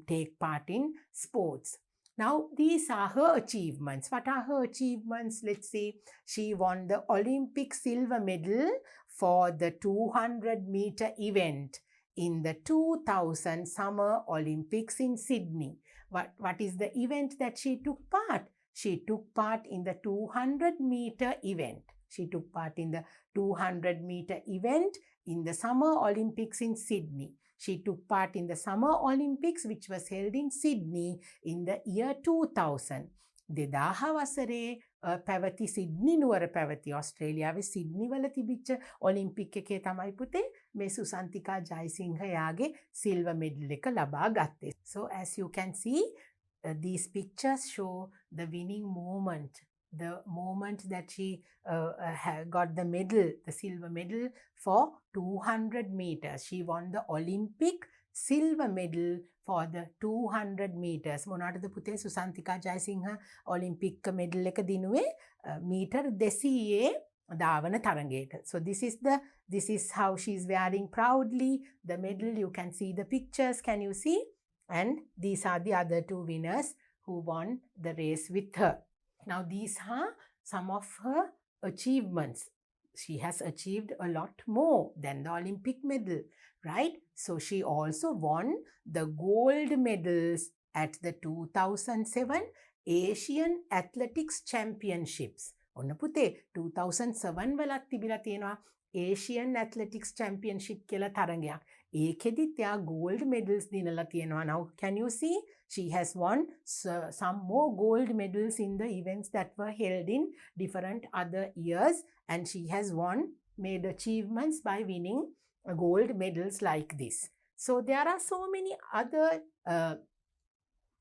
take part in sports. Now, these are her achievements. What are her achievements? Let's see. She won the Olympic silver medal for the 200-meter event in the 2000 Summer Olympics in Sydney. What is the event that she took part? She took part in the 200-meter event. She took part in the 200-meter event in the Summer Olympics in Sydney. She took part in the Summer Olympics which was held in Sydney in the year 2000. 2000 වසරේ පැවති Sydney නුවර පැවති ඔස්ට්‍රේලියාවේ Sydney වල තිබිච්ච Olympic එකේ තමයි පුතේ මේ සුසන්තිකා ජයසිංහ යාගේ සිල්වර් මෙඩල් එක ලබා ගත්තේ. So as you can see, these pictures show the winning moment. The moment that she got the medal, the silver medal for 200 meters. She won the Olympic silver medal for the 200 meters. මොනවටද පුතේ Susanthika Jayasinghe Olympic medal එක දිනුවේ metre 200 ධාවන තරඟයට. So this is how she's wearing proudly the medal. You can see the pictures. Can you see? And these are the other two winners who won the race with her. Now these are some of her achievements. She has achieved a lot more than the Olympic medal, right? So she also won the gold medals at the 2007 Asian Athletics Championships. ඔන්න පුතේ 2007 වලත් තිබිලා තියෙනවා Asian Athletics Championship කියලා තරඟයක්. ඒකෙදිත් යා gold medals දිනලා තියෙනවා. Now can you see? She has won some more gold medals in the events that were held in different other years, and she has made achievements by winning gold medals like this. So there are so many other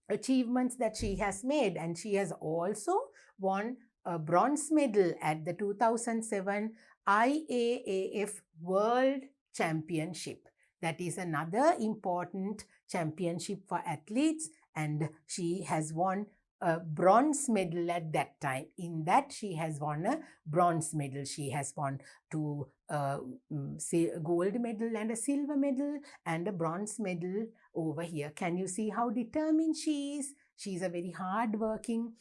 achievements that she has made, and she has also won a bronze medal at the 2007 IAAF World Championship. That is another important championship for athletes, and she has won a bronze medal at that time. In that, she has won a bronze medal. She has won two gold medal and a silver medal and a bronze medal over here. Can you see how determined she is? She's a very hard-working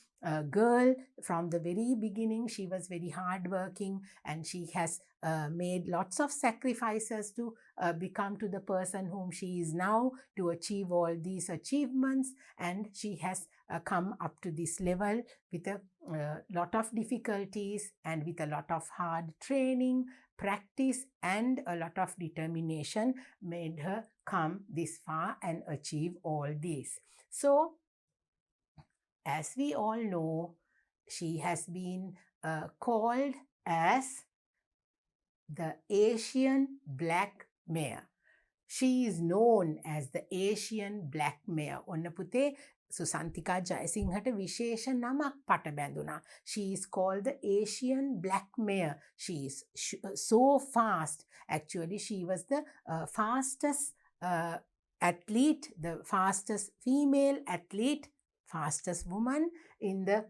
girl. From the very beginning, she was very hard-working, and she has made lots of sacrifices to become to the person whom she is now, to achieve all these achievements, and she has come up to this level with a lot of difficulties and with a lot of hard training, practice, and a lot of determination made her come this far and achieve all this. So, as we all know, she has been called as the Asian Black Mare. She is known as the Asian Black Mare. ඔන්න පුතේ සුසන්තිකා ජයසිංහට විශේෂ නමක් පට බැඳුනා. She is called the Asian Black Mare. She is so fast. Actually, she was the fastest athlete, the fastest female athlete, fastest woman in the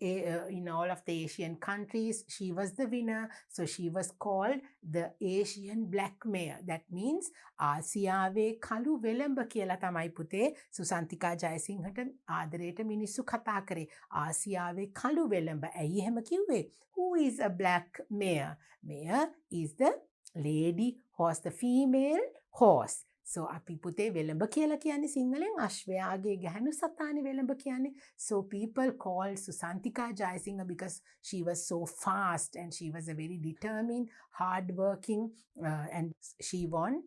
in all of the Asian countries. She was the winner, so she was called the Asian Black Mare. That means ආසියාවේ කළු වෙළඹ කියලා තමයි පුතේ සුසන්තිකා ජයසිංහට ආදරයට මිනිස්සු කතා කරේ. ආසියාවේ කළු වෙළඹ. ඇයි එහෙම කිව්වේ? Who is a black mare? Mare is the lady horse, the female horse. So අපි පුතේ වෙළඹ කියලා කියන්නේ සිංහලෙන් අශ්වයාගේ ගැහණු සතානේ වෙළඹ කියන්නේ. So people called Susantika Jayasinghe because she was so fast and she was a very determined, hard-working, and she won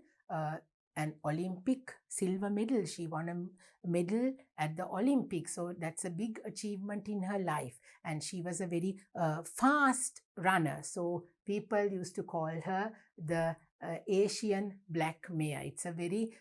an Olympic silver medal. She won a medal at the Olympics. So that's a big achievement in her life. And she was a very fast runner. So people used to call her the Asian Black Mare. It's a very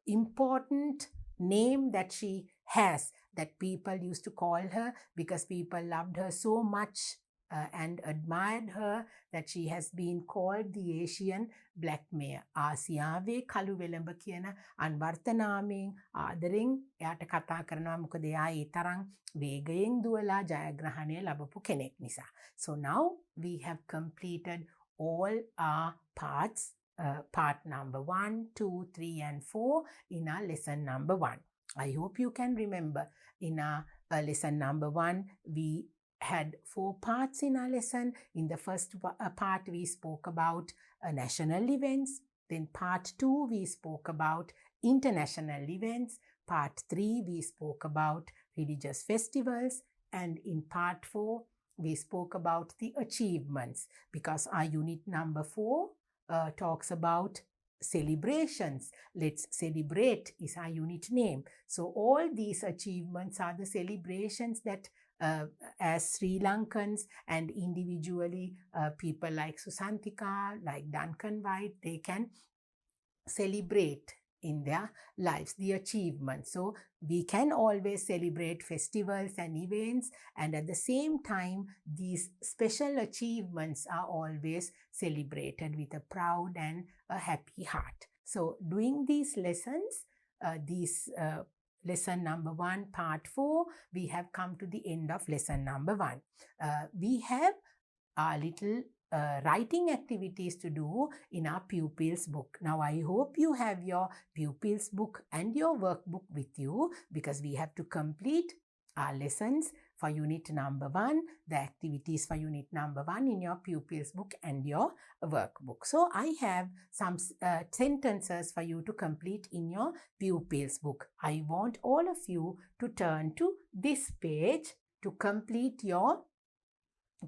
important name that she has, that people used to call her because people loved her so much and admired her, that she has been called the Asian Black Mare. ආසියාවේ කළු වෙළඹ කියන අන්වර්ථනාමයෙන් ආදරෙන් එයාට කතා කරනවා. මොකද එයා ඒ තරම් වේගයෙන් දුවලා ජයග්‍රහණය ලැබපු කෙනෙක් නිසා. So now we have completed all our parts, part number 1, 2, 3, and 4 in our lesson number 1. I hope you can remember. In our lesson number 1, we had 4 parts in our lesson. In the first part, we spoke about national events. Then part 2, we spoke about international events. Part 3, we spoke about religious festivals. And in part 4, we spoke about the achievements, because our unit number 4 talks about celebrations. Let's celebrate is our unit name. So all these achievements are the celebrations that as Sri Lankans and individually people like Susantika, like Duncan White, they can celebrate in their lives, the achievements. So we can always celebrate festivals and events, and at the same time, these special achievements are always celebrated with a proud and a happy heart. So doing these lessons, lesson number 1, part 4, we have come to the end of lesson number 1. We have our little writing activities to do in our pupils book. Now I hope you have your pupils book and your workbook with you, because we have to complete our lessons for unit number 1, the activities for unit number 1 in your pupils book and your workbook. So I have some sentences for you to complete in your pupils book. I want all of you to turn to this page to complete your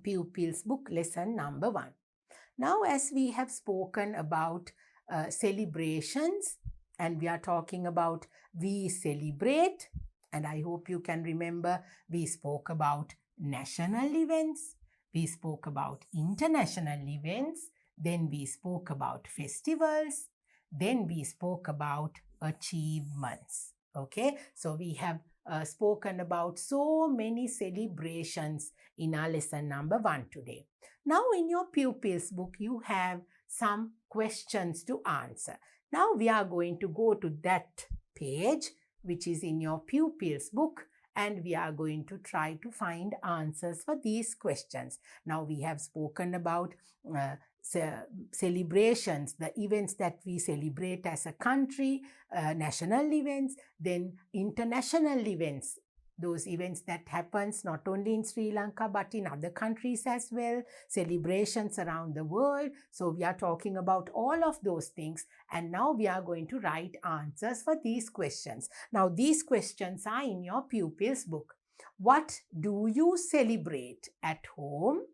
pupils book lesson number 1. Now, as we have spoken about celebrations, and we are talking about we celebrate, and I hope you can remember, we spoke about national events, we spoke about international events, then we spoke about festivals, then we spoke about achievements. Okay, so we have spoken about so many celebrations in our lesson number 1 today. Now in your pupils book, you have some questions to answer. Now we are going to go to that page which is in your pupils book, and we are going to try to find answers for these questions. Now we have spoken about celebrations, the events that we celebrate as a country, national events, then international events, those events that happens not only in Sri Lanka but in other countries as well, celebrations around the world. So we are talking about all of those things, and now we are going to write answers for these questions. Now these questions are in your pupils book. What do you celebrate at home?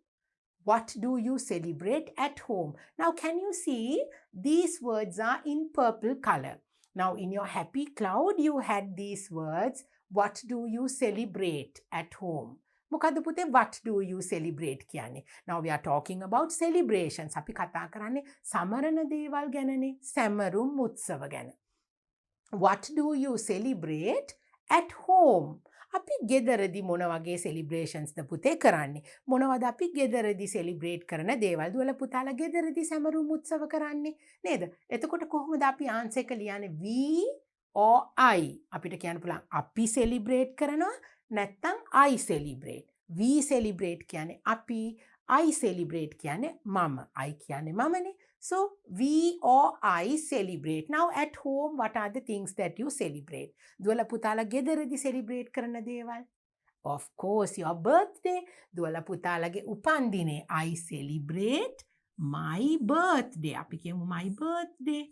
What do you celebrate at home? Now can you see these words are in purple color. Now in your happy cloud you had these words. What do you celebrate at home? මොකද පුතේ what do you celebrate කියන්නේ? Now we are talking about celebrations. අපි කතා කරන්නේ සමරන දේවල් ගැනනේ, සැමරුම් උත්සව ගැන. What do you celebrate at home? අපි ගෙදරදි මොන වගේ celebrationsද පුතේ කරන්නේ? මොනවද අපි ගෙදරදි celebrate කරන දේවල්? දුවල පුතාලා ගෙදරදි සැමරුම් උත්සව කරන්නේ නේද? එතකොට කොහොමද අපි answer එක ලියන්නේ? We or I. අපිට කියන්න පුළුවන් අපි celebrate කරනවා නැත්නම් I celebrate. We celebrate කියන්නේ අපි, I celebrate කියන්නේ මම. I කියන්නේ මමනේ. So we or I celebrate. Now at home, what are the things that you celebrate? දුවල පුතාලා ගෙදරදී celebrate කරන දේවල්? Of course, your birthday. දුවල පුතාලගේ උපන්දිනේ. I celebrate my birthday. අපි කියමු my birthday.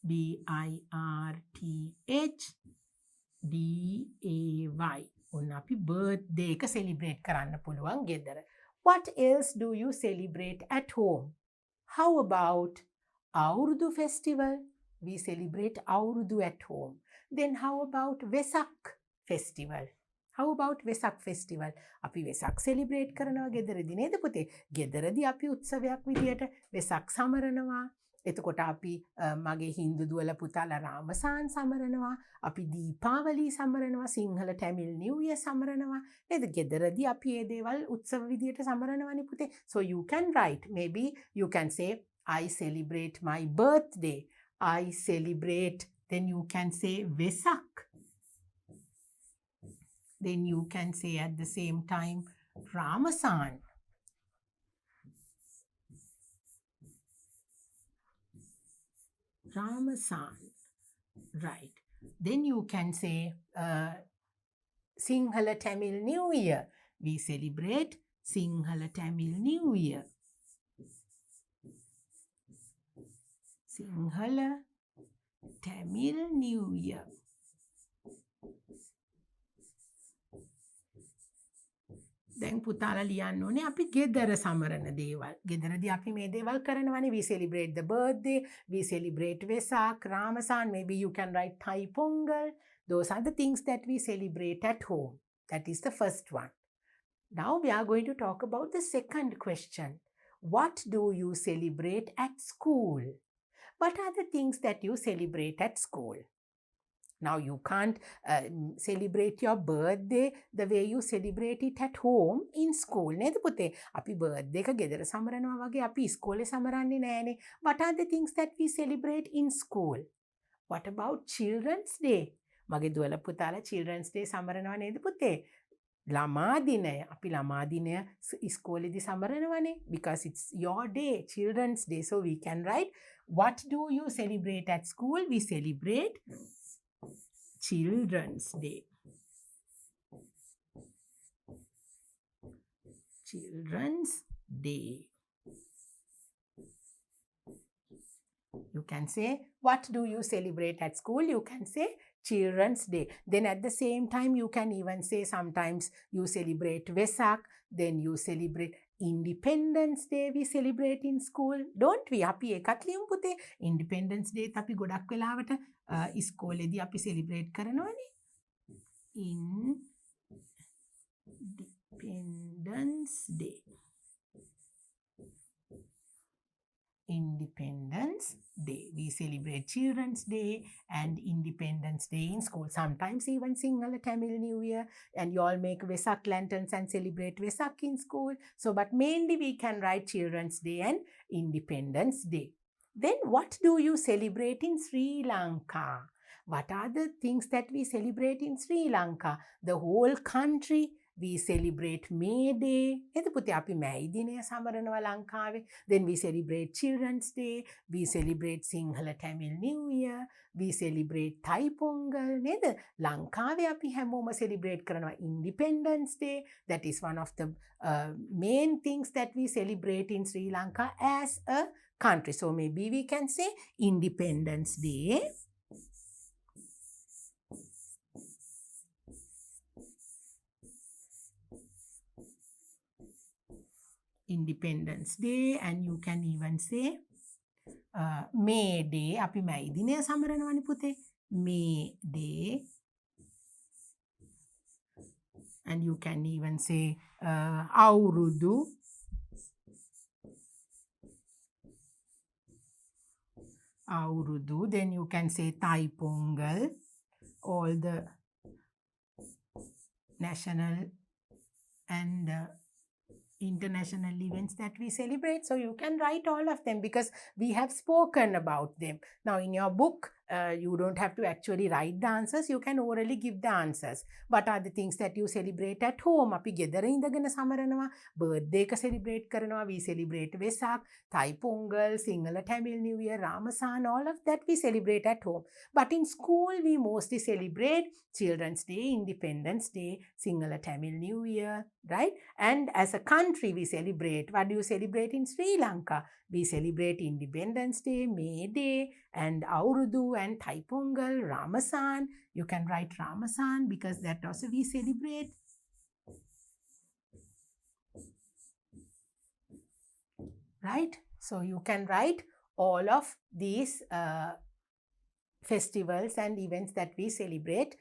B-I-R-T-H-D-A-Y. ඔන්න අපි birthday එක celebrate කරන්න පුළුවන් ගෙදර. What else do you celebrate at home? How about Aurudu festival? We celebrate Aurudu at home. Then how about Vesak festival? How about Vesak festival? අපි Vesak celebrate කරනවා ගෙදරදී නේද පුතේ? ගෙදරදී අපි උත්සවයක් විදියට Vesak සමරනවා. එතකොට අපි මගේ හින්දු දුවල පුතාලා රාමසාන් සමරනවා, අපි දීපාවලි සමරනවා, සිංහල ටැමිල් නිව් ඉයර් සමරනවා නේද? ගෙදරදී අපි මේ දේවල් උත්සව විදියට සමරනවානේ පුතේ. So you can write, maybe you can say I celebrate my birthday, I celebrate, then you can say Vesak, then you can say at the same time Ramasan. Ramasan, right. Then you can say Sinhala Tamil New Year. We celebrate Sinhala Tamil New Year. Sinhala Tamil New Year. දැන් පුතාලා ලියන්න ඕනේ අපි ගෙදර සමරන දේවල්. ගෙදරදී අපි මේ දේවල් කරනවානේ. We celebrate the birthday, we celebrate Vesak, Ramasan, maybe you can write Thai Pongal. Those are the things that we celebrate at home. That is the first one. Now we are going to talk about the second question. What do you celebrate at school? What are the things that you celebrate at school? Now you can't celebrate your birthday the way you celebrate it at home in school. නේද පුතේ? අපි birthday එක ගෙදර සමරනවා වගේ අපි ඉස්කෝලේ සමරන්නේ නෑනේ. What are the things that we celebrate in school? What about Children's Day? මගේ දුවල පුතාලා Children's Day සමරනවා නේද පුතේ? ළමා දිනය. අපි ළමා දිනය ඉස්කෝලේදී සමරනවානේ. Because it's your day, Children's Day. So we can write, what do you celebrate at school? We celebrate Children's Day. Children's Day. You can say, what do you celebrate at school? You can say Children's Day. Then at the same time, you can even say sometimes you celebrate Vesak, then you celebrate Independence Day. We celebrate in school, don't we? අපි එකක් ලියමු පුතේ. Independence Day අපි ගොඩක් වෙලාවට ඉස්කෝලේදී අපි celebrate කරනවානේ. Independence Day. Independence Day. We celebrate Children's Day and Independence Day in school. Sometimes even Sinhala Tamil New Year, and you all make Vesak lanterns and celebrate Vesak in school. So, but mainly we can write Children's Day and Independence Day. Then what do you celebrate in Sri Lanka? What are the things that we celebrate in Sri Lanka? The whole country, we celebrate May Day. එතකොට අපි මැයි දිනය සමරනවා ලංකාවේ. Then we celebrate Children's Day. We celebrate Sinhala Tamil New Year. We celebrate Thai Pongal. නේද? ලංකාවේ අපි හැමෝම celebrate කරනවා Independence Day. That is one of the main things that we celebrate in Sri Lanka as a country. So maybe we can say Independence Day. Independence Day, and you can even say May Day. අපි මැයි දිනය සමරනවනේ පුතේ. May Day. And you can even say අවුරුදු. අවුරුදු. Then you can say Thai Pongal. All the national and international events that we celebrate. So you can write all of them because we have spoken about them. Now in your book, you don't have to actually write the answers. You can orally give the answers. What are the things that you celebrate at home? අපි ගෙදර ඉඳගෙන සමරනවා. Birthday එක celebrate කරනවා. We celebrate Vesak, Thai Pongal, Sinhala Tamil New Year, Ramasana. All of that we celebrate at home. But in school, we mostly celebrate Children's Day, Independence Day, Sinhala Tamil New Year, right? And as a country, we celebrate. What do you celebrate in Sri Lanka? We celebrate Independence Day, May Day, and Aurudu and Thai Pongal, Ramasan. You can write Ramasan because that also we celebrate. Right? So you can write all of these festivals and events that we celebrate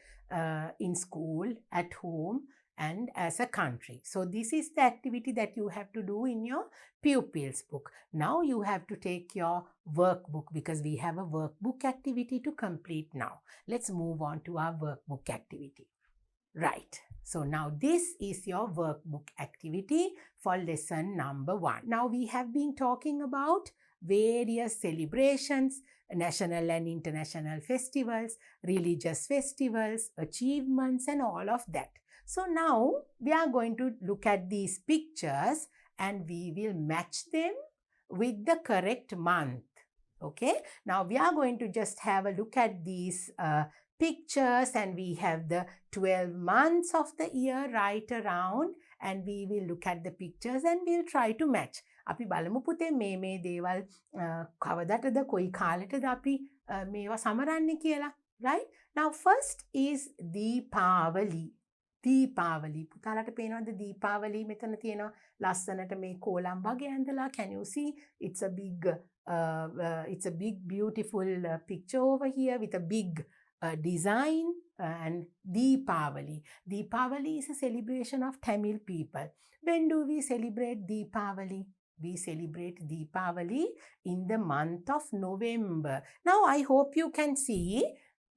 in school, at home, and as a country. So this is the activity that you have to do in your pupils book. Now you have to take your workbook because we have a workbook activity to complete now. Let's move on to our workbook activity. Right. So now this is your workbook activity for lesson number 1. Now we have been talking about various celebrations, national and international festivals, religious festivals, achievements, and all of that. So now we are going to look at these pictures and we will match them with the correct month. Okay. Now we are going to just have a look at these pictures, and we have the 12 months of the year right around, and we will look at the pictures and we'll try to match. අපි බලමු පුතේ මේ දේවල් කවදටද කොයි කාලෙටද අපි මේවා සමරන්නේ කියලා. Right? Now first is Deepavali. දීපාවලි. පුතාලට පේනවද දීපාවලි මෙතන තියෙනවා ලස්සනට මේ කෝලම් වගේ ඇඳලා. Can you see? It's a big beautiful picture over here with a big design and Deepavali. Deepavali is a celebration of Tamil people. When do we celebrate Deepavali? We celebrate Deepavali in the month of November. Now I hope you can see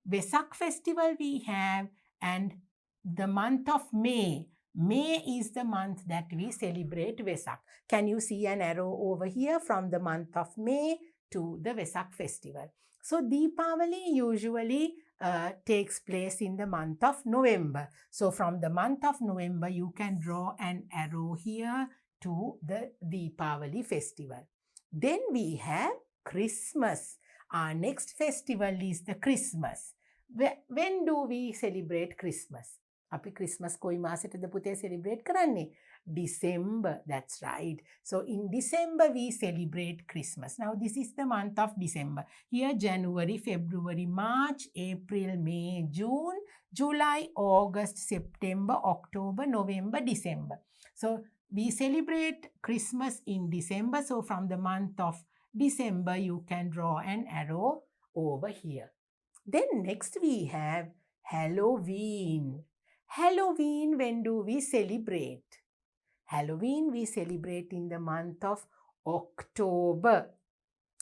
Vesak festival we have, and the month of May. May is the month that we celebrate Vesak. Can you see an arrow over here from the month of May to the Vesak festival? So Deepavali usually takes place in the month of November. So from the month of November, you can draw an arrow here to the Deepavali festival. Then we have Christmas. Our next festival is the Christmas. When do we celebrate Christmas? අපි Christmas කොයි මාසෙටද පුතේ celebrate කරන්නේ? December. That's right. So in December we celebrate Christmas. Now this is the month of December. Here January, February, March, April, May, June, July, August, September, October, November, December. So we celebrate Christmas in December. So from the month of December you can draw an arrow over here. Then next we have Halloween. Halloween, when do we celebrate? Halloween we celebrate in the month of October.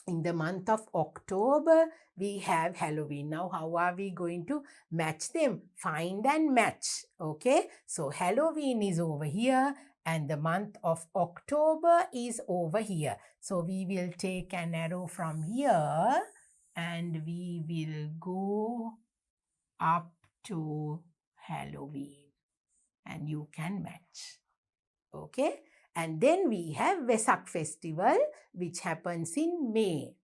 In the month of October, we have Halloween. Now, how are we going to match them? Find and match. Okay, so Halloween is over here and the month of October is over here. So we will take an arrow from here and we will go up to Halloween. And you can match. Okay? And then we have Vesak festival, which happens in May.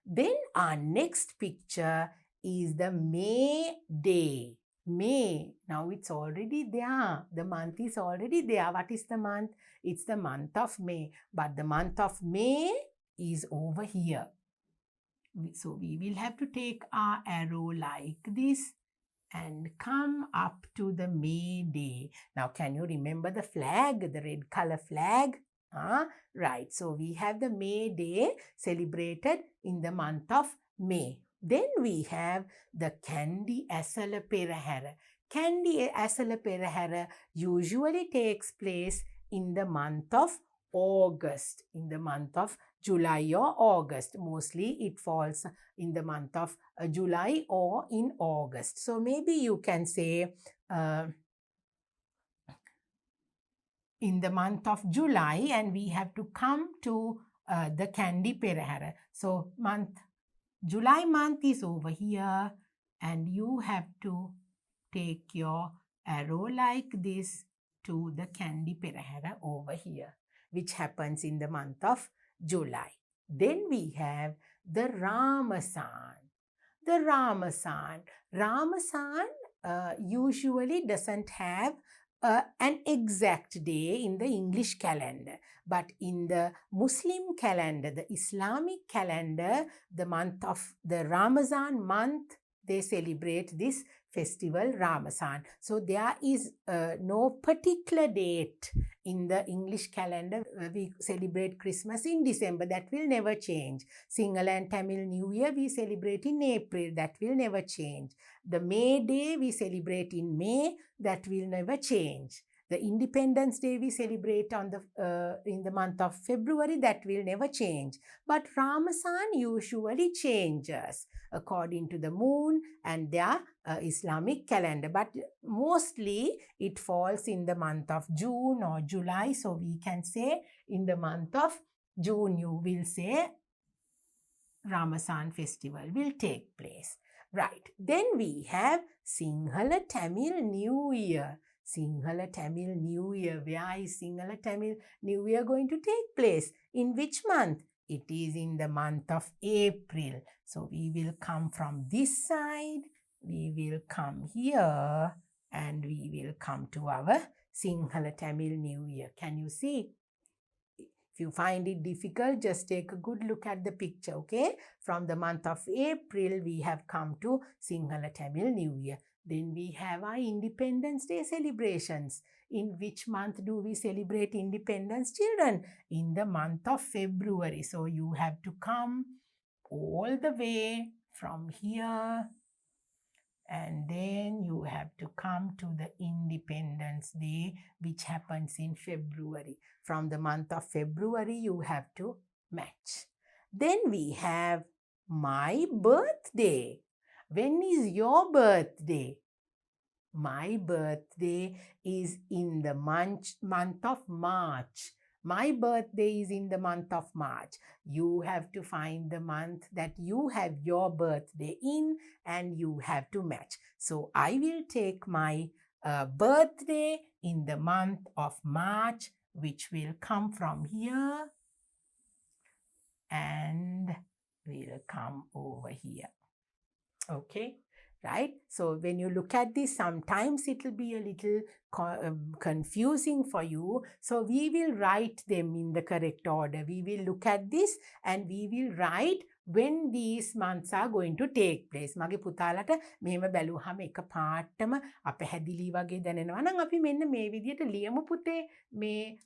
Then our next picture is the May Day. May. Now it's already there. The month is already there. What is the month? It's the month of May. But the month of May is over here. So we will have to take our arrow like this and come up to the May Day. Now, can you remember the flag, the red color flag? Right. So we have the May Day celebrated in the month of May. Then we have the Kandi Asala Perahara. Kandi Asala Perahara usually takes place in the month of August, in the month of July or August. Mostly it falls in the month of July or in August. So maybe you can say in the month of July, and we have to come to the Kandi Perahara. So July month is over here, and you have to take your arrow like this to the Kandi Perahara over here, which happens in the month of July. Then we have the Ramasan. The Ramasan. Ramasan usually doesn't have an exact day in the English calendar. But in the Muslim calendar, the Islamic calendar, the month of the Ramazan month, they celebrate this festival Ramasan. So there is no particular date in the English calendar. We celebrate Christmas in December. That will never change. Sinhala and Tamil New Year we celebrate in April. That will never change. The May Day we celebrate in May. That will never change. The Independence Day we celebrate on in the month of February. That will never change. But Ramasan usually changes according to the moon and their Islamic calendar. But mostly it falls in the month of June or July. So we can say in the month of June you will say Ramasan festival will take place. Right. Then we have Sinhala Tamil New Year. Sinhala Tamil New Year. Where is Sinhala Tamil New Year going to take place? In which month? It is in the month of April. So we will come from this side. We will come here and we will come to our Sinhala Tamil New Year. Can you see? If you find it difficult, just take a good look at the picture, okay? From the month of April, we have come to Sinhala Tamil New Year. Then we have our Independence Day celebrations. In which month do we celebrate Independence, children? In the month of February. So you have to come all the way from here, and then you have to come to the Independence Day, which happens in February. From the month of February, you have to match. Then we have my birthday. When is your birthday? My birthday is in the month of March. My birthday is in the month of March. You have to find the month that you have your birthday in and you have to match. So I will take my birthday in the month of March, which will come from here and will come over here. Okay. Right? So when you look at this, sometimes it will be a little confusing for you. So we will write them in the correct order. We will look at this and we will write when these months are going to take place. මගේ පුතාලට මෙහෙම බැලුවහම එක පාටම අපහැදිලි වගේ දැනෙනවා නම් අපි මෙන්න මේ විදිහට ලියමු පුතේ මේ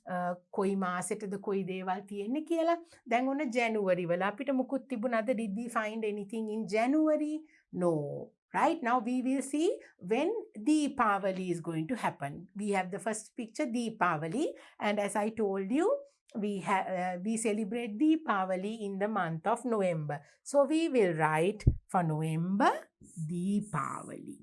කොයි මාසෙටද කොයි දේවල් තියෙන්නේ කියලා. දැන් ඔන්න ජැනුවරි වල අපිට මුකුත් තිබුණාද? Did we find anything in January? No. Right, now we will see when Deepavali is going to happen. We have the first picture, Deepavali, and as I told you, we celebrate Deepavali in the month of November. So we will write for November, Deepavali.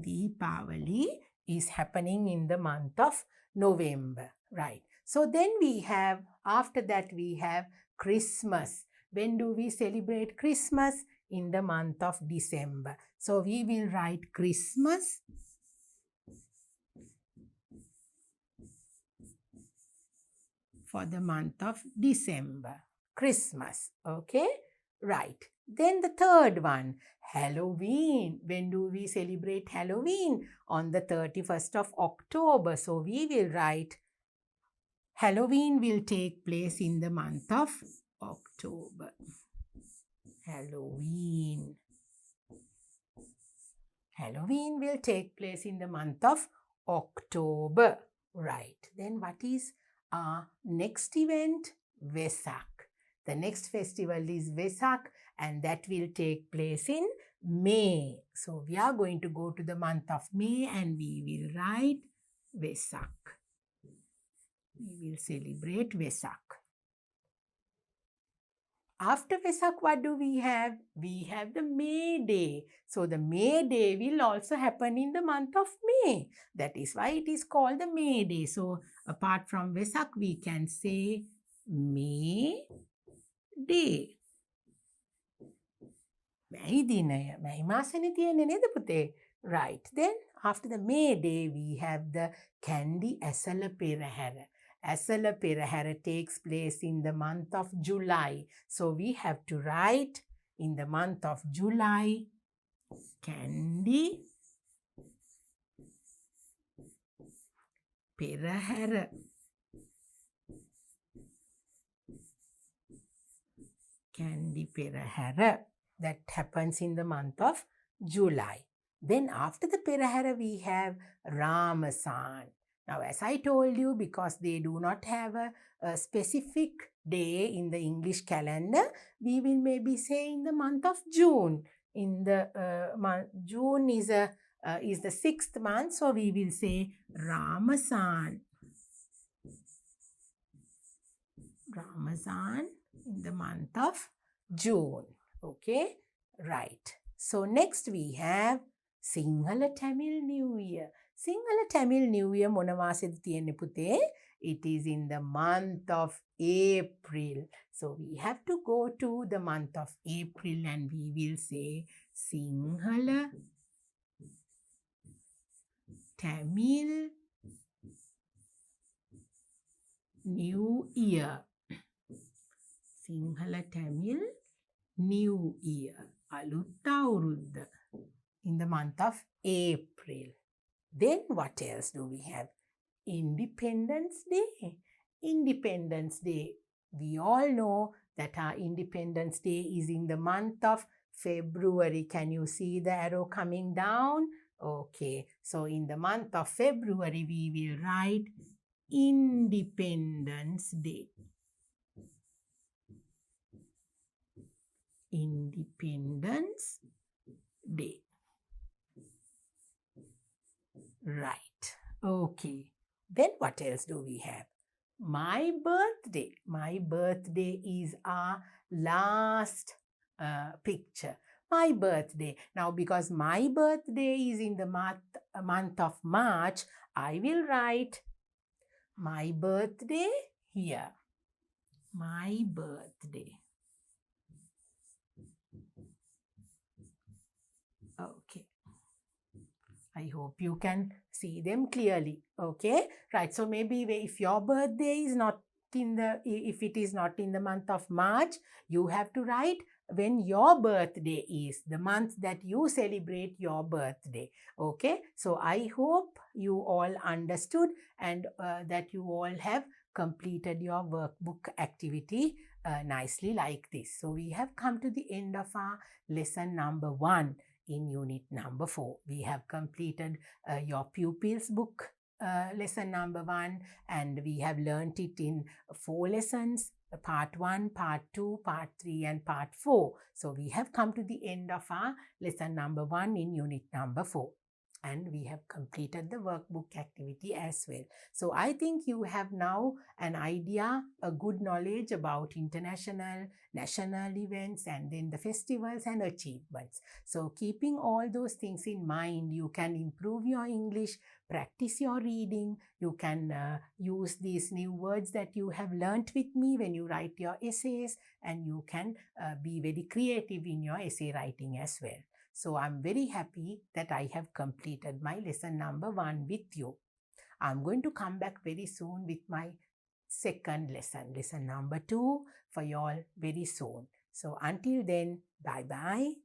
Deepavali is happening in the month of November, right? So then we have, after that we have Christmas. When do we celebrate Christmas? In the month of December. So we will write Christmas for the month of December. Christmas. Okay? Right. Then the third one, Halloween. When do we celebrate Halloween? On the 31st of October. So we will write Halloween will take place in the month of October. Halloween. Halloween will take place in the month of October. Right. Then what is our next event? Vesak. The next festival is Vesak and that will take place in May. So we are going to go to the month of May and we will write Vesak. We will celebrate Vesak. After Vesak, what do we have? We have the May Day. So the May Day will also happen in the month of May. That is why it is called the May Day. So apart from Vesak, we can say May Day. May dinaya. May masane tiyenne neda pute. Right. Then after the May Day, we have the Candy Asala Perahara. Asala Perahara takes place in the month of July. So we have to write in the month of July, Candy Perahara. Candy Perahara. That happens in the month of July. Then after the Perahara, we have Ramasana. Now, as I told you, because they do not have a specific day in the English calendar, we will maybe say in the month of June. In the June is the 6th month, so we will say Ramasana. Ramasana in the month of June. Okay, right. So next we have Sinhala Tamil New Year. Sinhala Tamil New Year මොන මාසෙද තියෙන්නේ පුතේ? It is in the month of April. So we have to go to the month of April and we will say Sinhala Tamil New Year. Sinhala Tamil New Year. Aluth awurudda. In the month of April. Then what else do we have? Independence Day. Independence Day. We all know that our Independence Day is in the month of February. Can you see the arrow coming down? Okay. So in the month of February, we will write Independence Day. Independence Day. Right. Okay. Then what else do we have? My birthday. My birthday is our last picture. My birthday. Now, because my birthday is in the month of March, I will write my birthday here. My birthday. Okay. I hope you can see them clearly. Okay. Right. So maybe if your birthday is not if it is not in the month of March, you have to write when your birthday is, the month that you celebrate your birthday. Okay. So I hope you all understood and that you all have completed your workbook activity nicely like this. So we have come to the end of our lesson number 1. In unit number 4. We have completed your pupils book lesson number 1 and we have learnt it in 4 lessons, part 1, part 2, part 3 and part 4. So we have come to the end of our lesson number 1 in unit number 4. and we have completed the workbook activity as well. So I think you have now an idea, a good knowledge about international, national events, and then the festivals and achievements. So keeping all those things in mind, you can improve your English, practice your reading, you can use these new words that you have learnt with me when you write your essays, and you can be very creative in your essay writing as well. So I'm very happy that I have completed my lesson number 1 with you. I'm going to come back very soon with my second lesson number 2 for you all very soon. So until then, bye-bye.